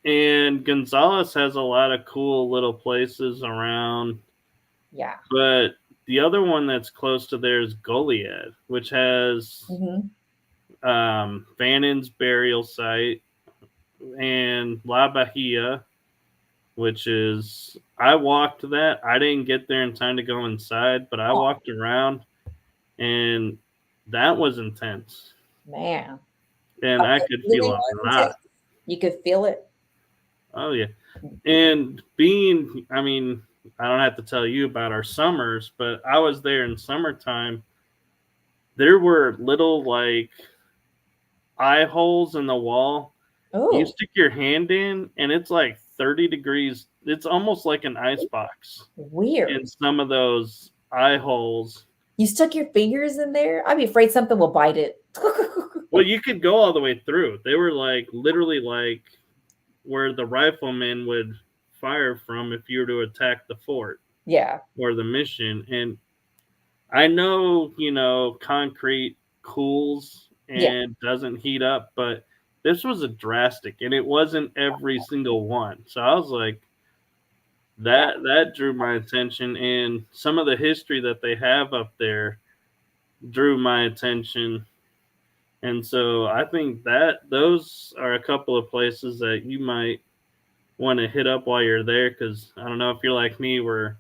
A: And Gonzales has a lot of cool little places around.
B: Yeah.
A: But the other one that's close to there is Goliad, which has Vannon's burial site, and La Bahia, which is, I walked that. I didn't get there in time to go inside, but I walked around, and that was intense.
B: Man.
A: And I could feel a lot.
B: You could feel it.
A: Oh, yeah. And being, I don't have to tell you about our summers, but I was there in summertime. There were little, like, eye holes in the wall.
B: Oh.
A: You stick your hand in, and it's like 30 degrees. It's almost like an ice box.
B: Weird.
A: In some of those eye holes.
B: You stuck your fingers in there? I'd be afraid something will bite it.
A: Well, you could go all the way through. They were like literally like where the riflemen would fire from if you were to attack the fort.
B: Yeah.
A: Or the mission. And I know, concrete cools and doesn't heat up, but this was a drastic, and it wasn't every single one. So I was like, that drew my attention, and some of the history that they have up there drew my attention. And so I think that those are a couple of places that you might want to hit up while you're there, because I don't know if you're like me, where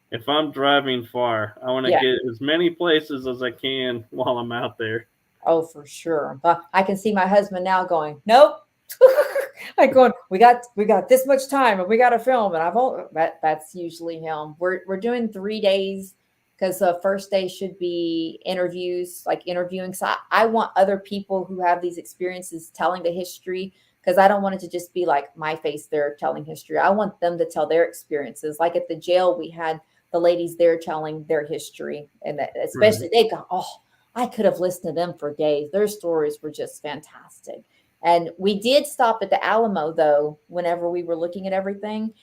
A: if I'm driving far, I want to get as many places as I can while I'm out there.
B: Oh, for sure. But I can see my husband now going, nope. Like going, we got this much time and we got to film. And that's usually him. We're doing 3 days, because the first day should be interviews, like interviewing. So I want other people who have these experiences telling the history, because I don't want it to just be like my face there telling history. I want them to tell their experiences. Like at the jail, we had the ladies there telling their history, and that, especially they go, oh, I could have listened to them for days. Their stories were just fantastic. And we did stop at the Alamo, though, whenever we were looking at everything.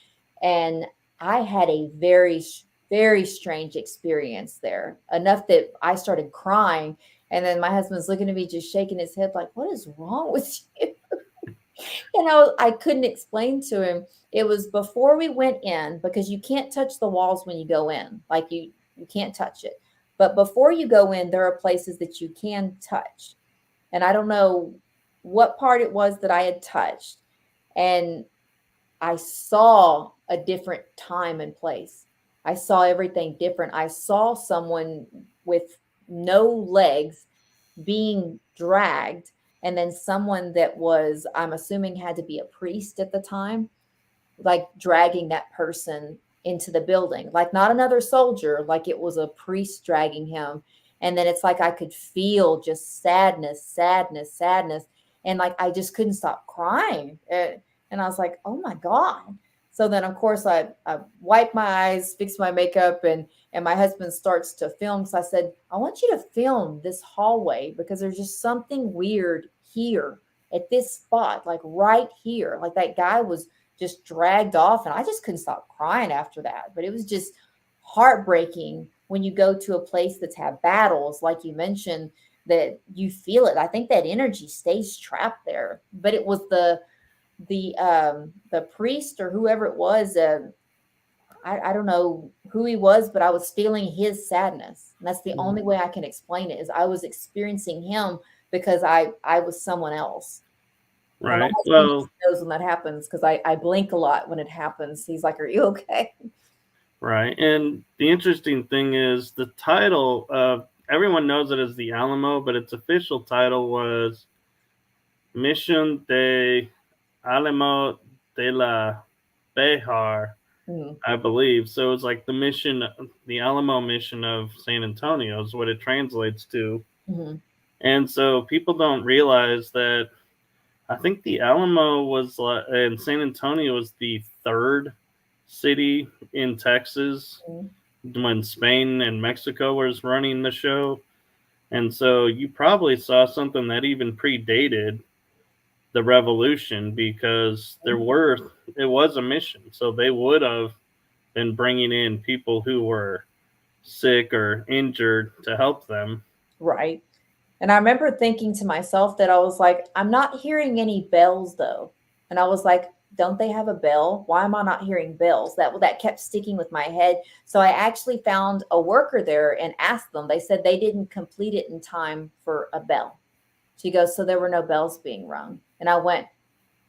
B: And I had a very, very strange experience there, enough that I started crying. And then my husband's looking at me, just shaking his head like, what is wrong with you? I couldn't explain to him. It was before we went in, because you can't touch the walls when you go in. Like you can't touch it. But before you go in, there are places that you can touch. And I don't know what part it was that I had touched. And I saw a different time and place. I saw everything different. I saw someone with no legs being dragged, and then someone that was, I'm assuming, had to be a priest at the time, like dragging that person into the building, like not another soldier, like it was a priest dragging him. And then it's like I could feel just sadness, sadness, sadness. And like I just couldn't stop crying. And I was like, oh my God. So then, of course, I wipe my eyes, fix my makeup, and my husband starts to film. So I said, I want you to film this hallway because there's just something weird here at this spot, like right here. Like that guy was just dragged off, and I just couldn't stop crying after that. But it was just heartbreaking when you go to a place that's had battles, like you mentioned, that you feel it. I think that energy stays trapped there. But it was the priest or whoever it was. I don't know who he was, but I was feeling his sadness. And that's the only way I can explain it, is I was experiencing him because I was someone else. And my
A: Right.
B: husband
A: Well,
B: knows when that happens because I blink a lot when it happens. He's like, "Are you okay?"
A: right. And the interesting thing is the title of everyone knows it as the Alamo, but its official title was Mission de Alamo de la Behar,
B: Mhm,
A: I believe. So it's like the Alamo mission of San Antonio is what it translates to.
B: mhm,
A: And so people don't realize that I think the Alamo and San Antonio was the third city in Texas
B: mhm.
A: when Spain and Mexico was running the show. And so you probably saw something that even predated the revolution because it was a mission. So they would have been bringing in people who were sick or injured to help them.
B: Right. And I remember thinking to myself that I was like, I'm not hearing any bells though. And I was like, don't they have a bell? Why am I not hearing bells? That kept sticking with my head. So I actually found a worker there and asked them. They said they didn't complete it in time for a bell. She goes, so there were no bells being rung. And I went,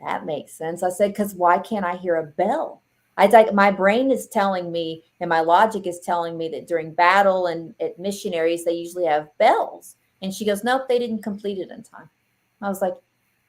B: that makes sense. I said, because why can't I hear a bell? I like my brain is telling me and my logic is telling me that during battle and at missionaries, they usually have bells. And she goes, nope, they didn't complete it in time. I was like,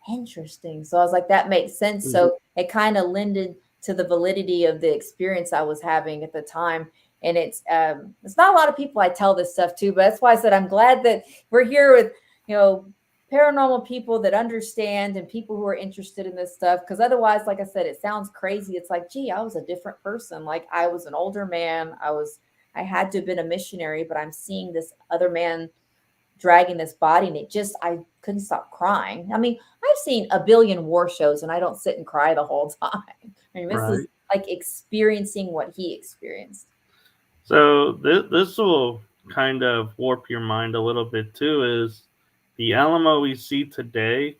B: interesting. So I was like, that makes sense.
A: Mhm.
B: So it kind of lended to the validity of the experience I was having at the time. And it's not a lot of people I tell this stuff to, but that's why I said I'm glad that we're here with, you know, paranormal people that understand and people who are interested in this stuff. Because otherwise, like I said, it sounds crazy. It's like, gee, I was a different person. Like I was an older man. I had to have been a missionary, but I'm seeing this other man dragging this body, and I couldn't stop crying. I mean, I've seen a billion war shows and I don't sit and cry the whole time. I mean, this is
A: Right.
B: like experiencing what he experienced.
A: So this will kind of warp your mind a little bit too. Is the Alamo we see today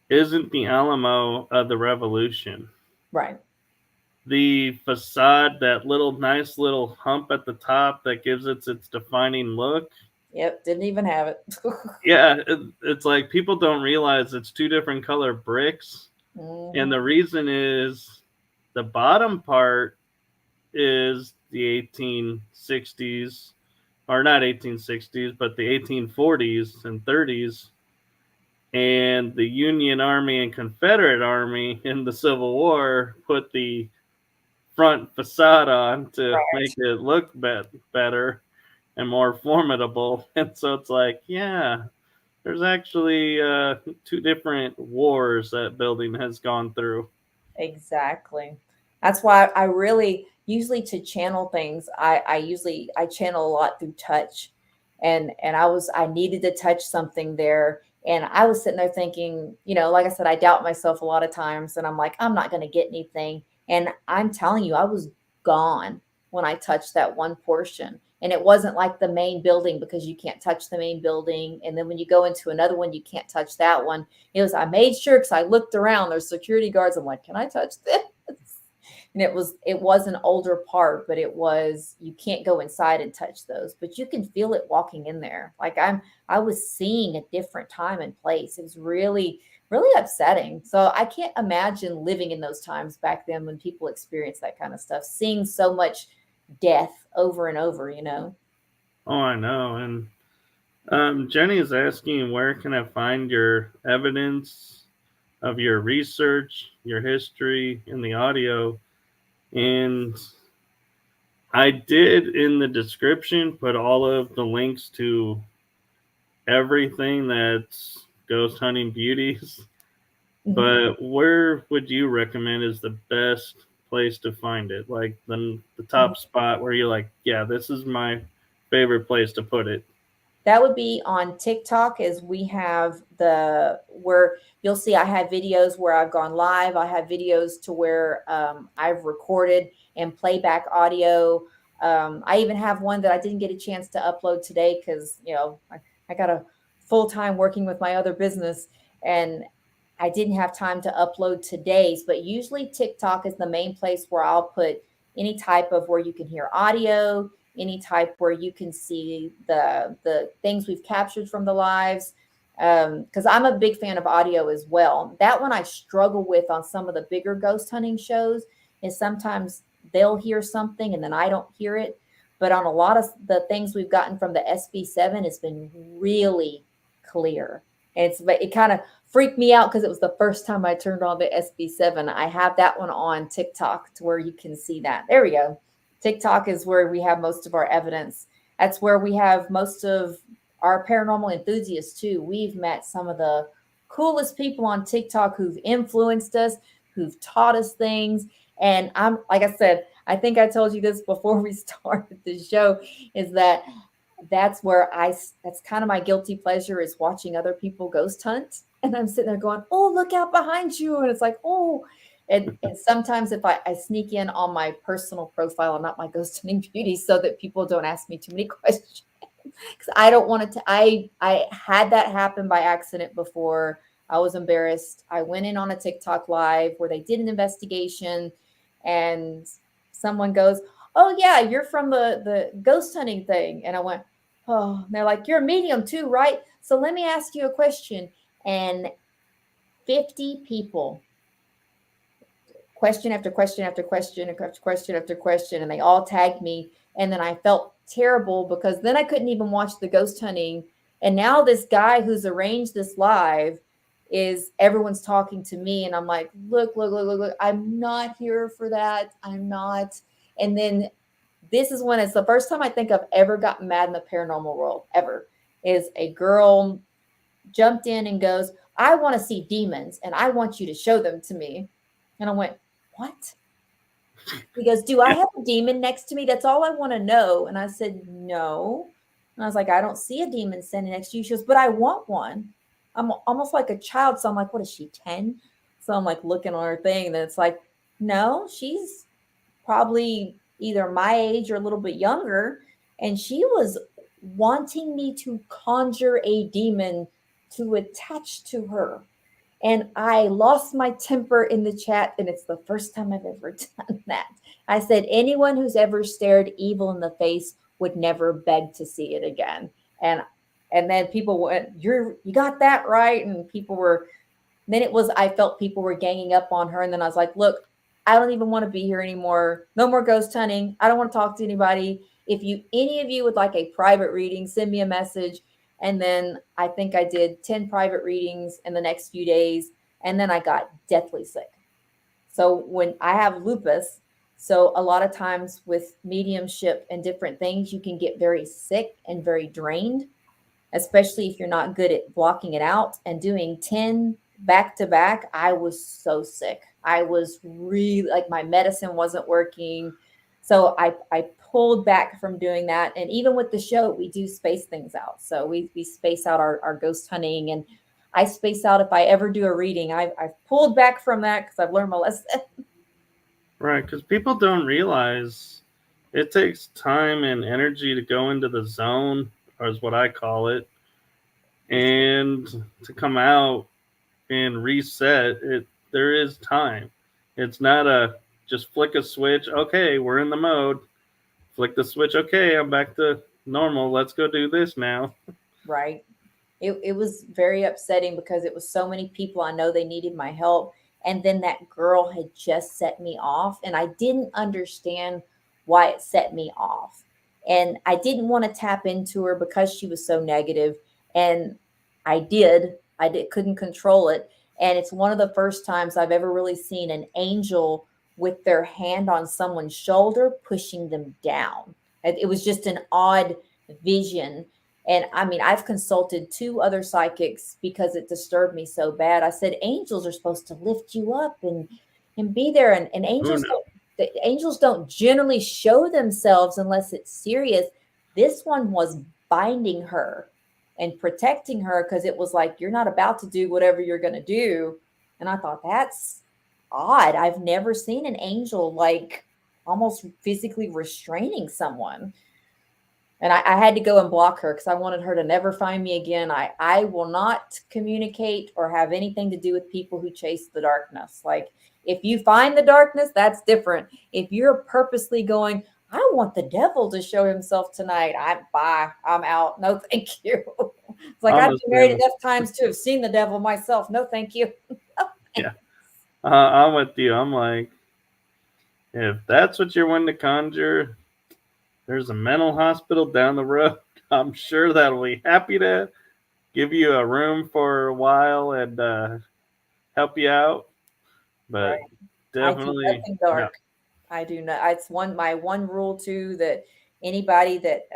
A: isn't the Alamo of the Revolution.
B: Right.
A: The facade, that little nice little hump at the top that gives it its defining look.
B: Yep. Didn't even have it.
A: Yeah, it's like people don't realize it's two different color bricks, and
B: Mhm.
A: the reason is the bottom part is the 1860s, or not 1860s, but the 1840s and 30s, and the Union Army and Confederate Army in the Civil War put the front facade on to make
B: Right.
A: it look better and more formidable. And so it's like, yeah, there's actually two different wars that building has gone through.
B: Exactly. That's why I really usually to channel things, I channel a lot through touch. And I needed to touch something there. And I was sitting there thinking, like I said, I doubt myself a lot of times and I'm like, I'm not gonna get anything. And I'm telling you, I was gone when I touched that one portion. And it wasn't like the main building because you can't touch the main building. And then when you go into another one, you can't touch that one. I made sure because I looked around, there's security guards. I'm like, can I touch this? And it was an older part, but you can't go inside and touch those, but you can feel it walking in there. Like I was seeing a different time and place. It was really, really upsetting. So I can't imagine living in those times back then when people experience that kind of stuff, seeing so much, death over and over, you know.
A: Oh, I know. And Jenny is asking, where can I find your evidence of your research, your history, and the audio? And I did in the description put all of the links to everything that's Ghost Hunting Beauties.
B: Mhm.
A: But where would you recommend is the best place to find it? Like the top spot where you're like, yeah, this is my favorite place to put it.
B: That would be on TikTok, as we have the where you'll see I have videos where I've gone live. I have videos to where I've recorded and playback audio. I even have one that I didn't get a chance to upload today because, I got a full time working with my other business, and I didn't have time to upload today's. But usually TikTok is the main place where I'll put any type of where you can hear audio, any type where you can see the things we've captured from the lives, because I'm a big fan of audio as well. That one I struggle with on some of the bigger ghost hunting shows is sometimes they'll hear something and then I don't hear it. But on a lot of the things we've gotten from the SB7, it's been really clear. And it kind of freaked me out because it was the first time I turned on the SB7. I have that one on TikTok to where you can see that. There we go. TikTok is where we have most of our evidence. That's where we have most of our paranormal enthusiasts too. We've met some of the coolest people on TikTok who've influenced us, who've taught us things. And I'm like I said, I think I told you this before we started the show, is that that's where that's kind of my guilty pleasure, is watching other people ghost hunt. And I'm sitting there going, oh, look out behind you. And it's like, oh, and sometimes if I sneak in on my personal profile and not my Ghost Hunting Beauty, so that people don't ask me too many questions, because I don't want it to. I had that happen by accident before. I was embarrassed. I went in on a TikTok live where they did an investigation, and someone goes, "Oh yeah, you're from the ghost hunting thing," and I went, "Oh." And they're like, "You're a medium too, right? So let me ask you a question." And 50 people, question after question after question after question after question, and they all tagged me. And then I felt terrible because then I couldn't even watch the ghost hunting. And now this guy who's arranged this live is everyone's talking to me, and I'm like, look, look, look, look, look, I'm not here for that. I'm not. And then this is when it's the first time I think I've ever gotten mad in the paranormal world ever. Is a girl jumped in and goes, I want to see demons and I want you to show them to me. And I went, what? He goes, do I have a demon next to me? That's all I want to know. And I said, no. And I was like, I don't see a demon standing next to you. She goes, but I want one. I'm almost like a child. So I'm like, what is she, 10? So I'm like looking on her thing. And it's like, no, she's probably either my age or a little bit younger. And she was wanting me to conjure a demon to attach to her. And I lost my temper in the chat, and it's the first time I've ever done that. I said, anyone who's ever stared evil in the face would never beg to see it again. And then people went, you got that right. And people were, then it was, I felt people were ganging up on her. And then I was like, look, I don't even want to be here anymore. No more ghost hunting. I don't want to talk to anybody. If any of you would like a private reading, send me a message. And then I think I did 10 private readings in the next few days. And then I got deathly sick. So when I have lupus, so a lot of times with mediumship and different things, you can get very sick and very drained, especially if you're not good at blocking it out. And doing 10 back to back, I was so sick. I was really like, my medicine wasn't working. So I pulled back from doing that. And even with the show, we do space things out. So we space out our ghost hunting, and I space out if I ever do a reading. I've pulled back from that because I've learned my lesson.
A: Right, because people don't realize it takes time and energy to go into the zone, or is what I call it, and to come out and reset. There is time. It's not a just flick a switch. Okay, we're in the mode. Flick the switch. Okay, I'm back to normal. Let's go do this now.
B: Right. It was very upsetting because it was so many people. I know they needed my help. And then that girl had just set me off. And I didn't understand why it set me off. And I didn't want to tap into her because she was so negative. And I couldn't control it. And it's one of the first times I've ever really seen an angel with their hand on someone's shoulder, pushing them down. It was just an odd vision. And I mean, I've consulted two other psychics because it disturbed me so bad. I said, angels are supposed to lift you up and be there. And
A: Who knows?
B: the angels don't generally show themselves unless it's serious. This one was binding her and protecting her because it was like, you're not about to do whatever you're going to do. And I thought, that's odd. I've never seen an angel like almost physically restraining someone. And I had to go and block her because I wanted her to never find me again. I will not communicate or have anything to do with people who chase the darkness. Like, if you find the darkness, that's different. If you're purposely going, I want the devil to show himself tonight, I'm out. No, thank you. It's like,
A: I'm
B: I've
A: the
B: been married
A: same.
B: enough times to have seen the devil myself. No, thank you.
A: Yeah, I'm with you. I'm like, if that's what you're wanting to conjure, there's a mental hospital down the road. I'm sure that'll be happy to give you a room for a while and help you out.
B: Right.
A: But
B: I do
A: definitely
B: nothing
A: no.
B: dark. I do not. It's my one rule too, that anybody that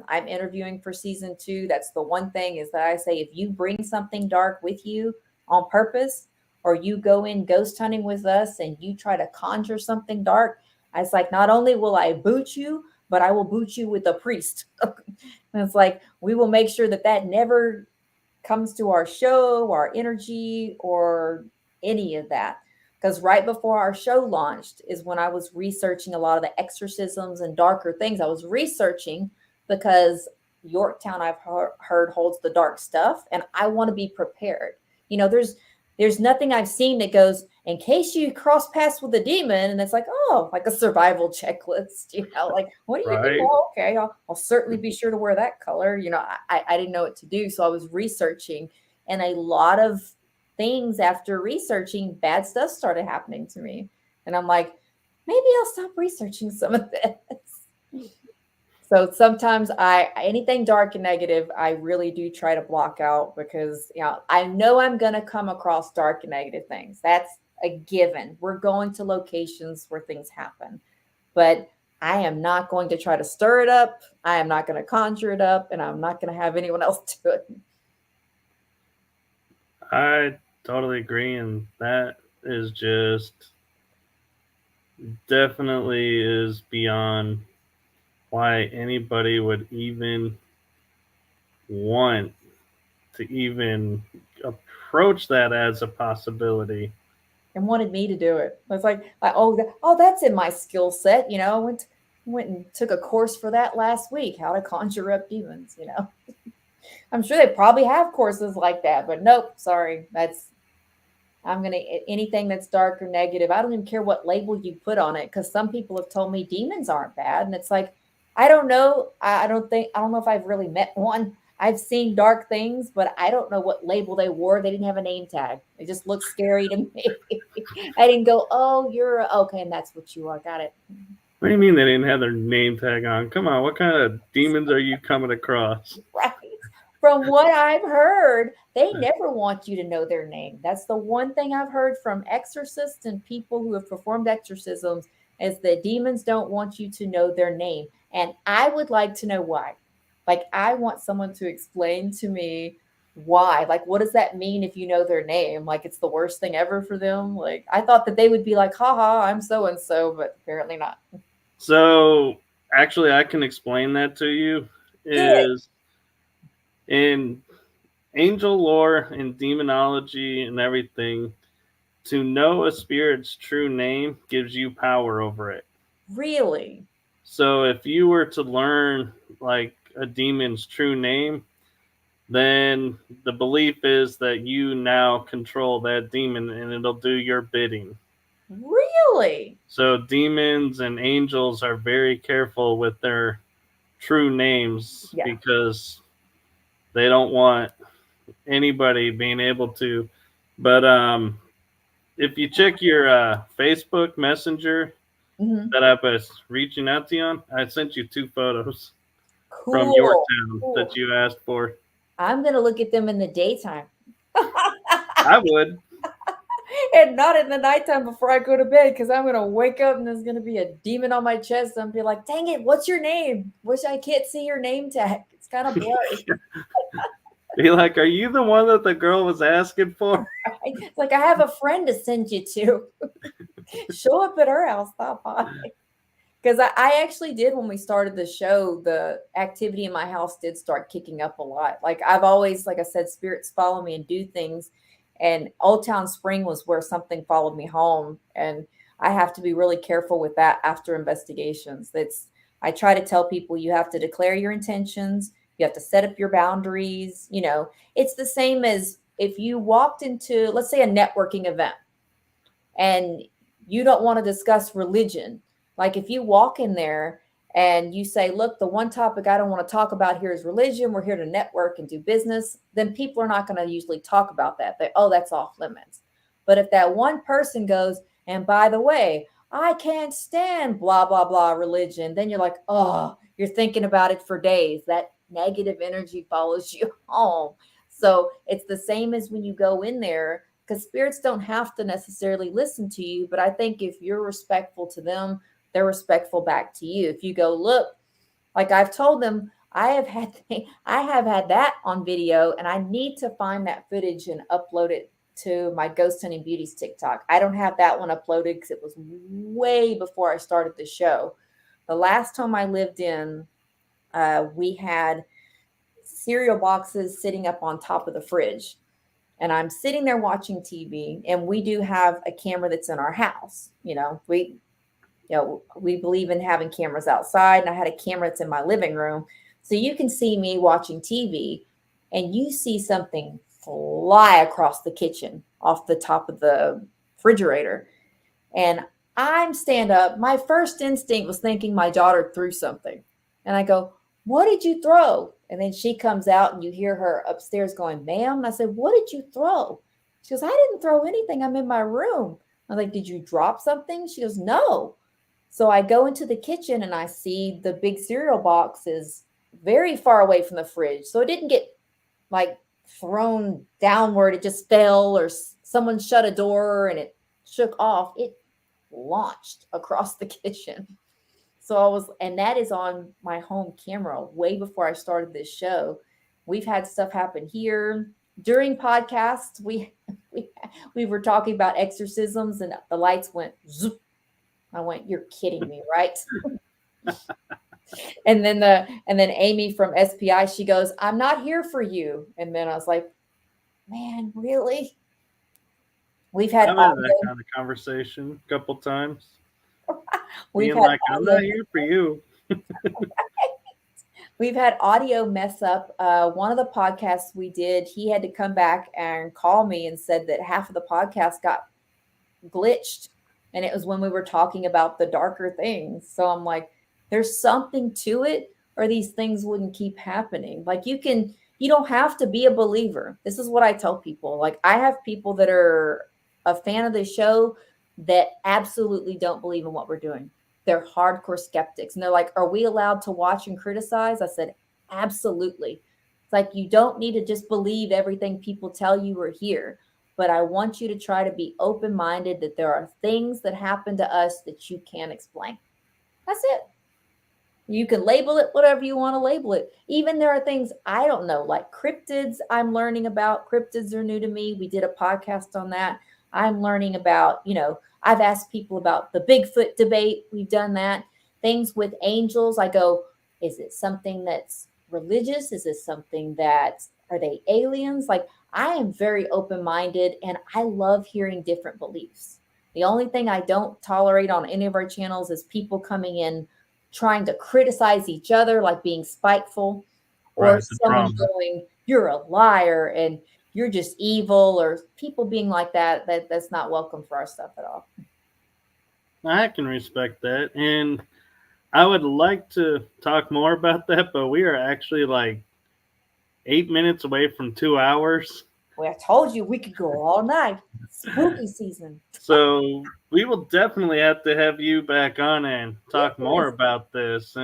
B: I'm interviewing for season two, that's the one thing, is that I say, if you bring something dark with you on purpose, or you go in ghost hunting with us and you try to conjure something dark, I was like, not only will I boot you, but I will boot you with a priest. And it's like, we will make sure that that never comes to our show, our energy, or any of that. Because right before our show launched is when I was researching a lot of the exorcisms and darker things. I was researching because Yorktown, I've heard, holds the dark stuff, and I want to be prepared. You know, there's nothing I've seen that goes, in case you cross paths with a demon, and it's like, oh, like a survival checklist. You know, like, what do you do?
A: Right?
B: Oh, okay, I'll certainly be sure to wear that color. You know, I didn't know what to do, so I was researching, and a lot of things, after researching, bad stuff started happening to me. And I'm like, maybe I'll stop researching some of this. So sometimes anything dark and negative, I really do try to block out, because I know I'm going to come across dark and negative things. That's a given. We're going to locations where things happen. But I am not going to try to stir it up. I am not going to conjure it up, and I'm not going to have anyone else do it.
A: I totally agree, and that is just definitely is beyond why anybody would even want to even approach that as a possibility.
B: And wanted me to do it. I was like, oh, that's in my skill set. I went and took a course for that last week, how to conjure up demons. I'm sure they probably have courses like that, but nope, sorry. I'm going to, anything that's dark or negative, I don't even care what label you put on it, because some people have told me demons aren't bad. And it's like, I don't know. I don't know if I've really met one. I've seen dark things, but I don't know what label they wore. They didn't have a name tag. It just looked scary to me. I didn't go, oh, you're okay, and that's what you are. Got it.
A: What do you mean they didn't have their name tag on? Come on, what kind of demons are you coming across?
B: Right. From what I've heard, they never want you to know their name. That's the one thing I've heard from exorcists and people who have performed exorcisms, is that demons don't want you to know their name. And I would like to know why. Like, I want someone to explain to me why. Like, what does that mean if you know their name? Like, it's the worst thing ever for them. Like, I thought that they would be like, haha, I'm so and so, but apparently not.
A: So, actually, I can explain that to you.
B: Good.
A: Is in angel lore and demonology and everything, to know a spirit's true name gives you power over it.
B: Really?
A: So if you were to learn like a demon's true name, then the belief is that you now control that demon and it'll do your bidding.
B: Really?
A: So demons and angels are very careful with their true names
B: Yeah.
A: because they don't want anybody being able to. But if you check your Facebook Messenger,
B: Hmm.
A: that I was reaching out to you on, I sent you 2 photos from your
B: Cool.
A: town
B: Cool.
A: that you asked for.
B: I'm gonna look at them in the daytime.
A: I would.
B: And not in the nighttime before I go to bed, because I'm gonna wake up and there's gonna be a demon on my chest and be like, dang it, what's your name? Wish I can't see your name tag. It's kind of blurry.
A: Be like, are you the one that the girl was asking for?
B: Right? It's like I have a friend to send you to. Show up at her house, stop by. Because I actually did, when we started the show, the activity in my house did start kicking up a lot. Like I've always, like I said, spirits follow me and do things. And Old Town Spring was where something followed me home. And I have to be really careful with that after investigations. I try to tell people, you have to declare your intentions, you have to set up your boundaries. It's the same as if you walked into, let's say, a networking event and you don't want to discuss religion. Like if you walk in there and you say, look, the one topic I don't want to talk about here is religion. We're here to network and do business. Then people are not going to usually talk about that. Oh, that's off limits. But if that one person goes, and by the way, I can't stand blah, blah, blah religion, then you're like, oh, you're thinking about it for days. That negative energy follows you home. So it's the same as when you go in there, because spirits don't have to necessarily listen to you. But I think if you're respectful to them, they're respectful back to you. If you go, look, like I've told them, I have had that on video, and I need to find that footage and upload it to my Ghost Hunting Beauties TikTok. I don't have that one uploaded because it was way before I started the show. The last home I lived in, we had cereal boxes sitting up on top of the fridge, and I'm sitting there watching TV, and we do have a camera that's in our house. We believe in having cameras outside, and I had a camera that's in my living room. So you can see me watching TV and you see something fly across the kitchen off the top of the refrigerator. And I'm stand up. My first instinct was thinking my daughter threw something. And I go, what did you throw? And then she comes out and you hear her upstairs going, ma'am. And I said, what did you throw? She goes, I didn't throw anything. I'm in my room. I'm like, did you drop something? She goes, no. So I go into the kitchen and I see the big cereal box is very far away from the fridge. So it didn't get like thrown downward. It just fell, or someone shut a door and it shook off. It launched across the kitchen. And that is on my home camera way before I started this show. We've had stuff happen here during podcasts. We were talking about exorcisms and the lights went zoop. I went, you're kidding me, right? And then Amy from SPI, she goes, I'm not here for you. And then I was like, man, really? We've had
A: I've had that
B: audio,
A: kind of conversation a couple times.
B: we've
A: Being
B: had
A: like, I'm
B: audio
A: not here for you.
B: We've had audio mess up. One of the podcasts we did, he had to come back and call me and said that half of the podcast got glitched. And it was when we were talking about the darker things. So I'm like, there's something to it, or these things wouldn't keep happening. Like you don't have to be a believer. This is what I tell people. Like I have people that are a fan of the show that absolutely don't believe in what we're doing. They're hardcore skeptics. And they're like, are we allowed to watch and criticize? I said, absolutely. It's like, you don't need to just believe everything people tell you or hear. But I want you to try to be open-minded that there are things that happen to us that you can't explain. That's it. You can label it whatever you want to label it. Even there are things I don't know, like cryptids I'm learning about. Cryptids are new to me. We did a podcast on that. I'm learning about, I've asked people about the Bigfoot debate. We've done that. Things with angels. I go, is it something that's religious? Is it something are they aliens? Like I am very open-minded and I love hearing different beliefs. The only thing I don't tolerate on any of our channels is people coming in trying to criticize each other, like being spiteful, or
A: Right, the
B: someone
A: drama.
B: going, you're a liar and you're just evil, or people being like that's not welcome for our stuff at all.
A: I can respect that. And I would like to talk more about that, but we are actually like 8 minutes away from 2 hours.
B: Well, I told you we could go all night. Spooky season.
A: So we will definitely have to have you back on and talk more
B: Yes.
A: about this.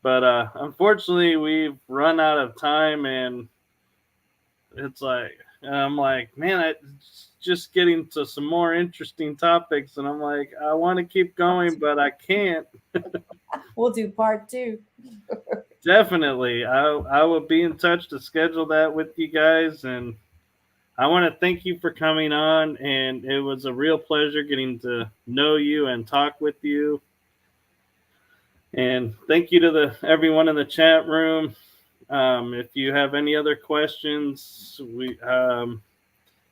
A: But unfortunately, we've run out of time, and it's like I'm like, man, I just getting to some more interesting topics, and I'm like, I want to keep going, but I can't.
B: We'll do part 2.
A: Definitely, I will be in touch to schedule that with you guys, and I want to thank you for coming on, and it was a real pleasure getting to know you and talk with you. And thank you to everyone in the chat room. If you have any other questions, we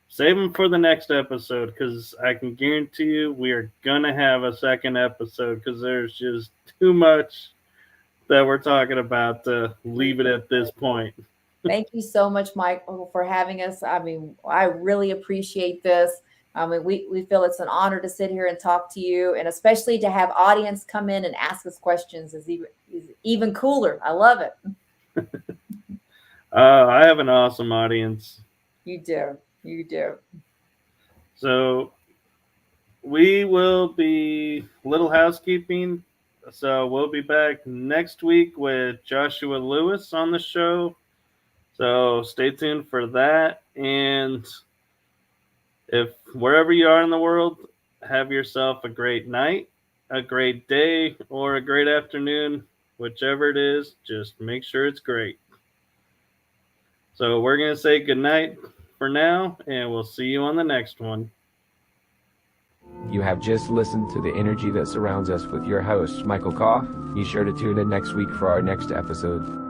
A: save them for the next episode, because I can guarantee you we are gonna have a second episode, because there's just too much that we're talking about to leave it at this point.
B: Thank you so much, Michael, for having us. I mean, I really appreciate this. I mean, we feel it's an honor to sit here and talk to you, and especially to have audience come in and ask us questions is even cooler. I love it.
A: I have an awesome audience.
B: You do. You do.
A: So we will be little housekeeping. So we'll be back next week with Joshua Lewis on the show. So stay tuned for that. And if wherever you are in the world, have yourself a great night, a great day, or a great afternoon, whichever it is, just make sure it's great. So we're going to say good night for now, and we'll see you on the next one.
C: You have just listened to The Energy That Surrounds Us with your host, Michael Kopf. Be sure to tune in next week for our next episode.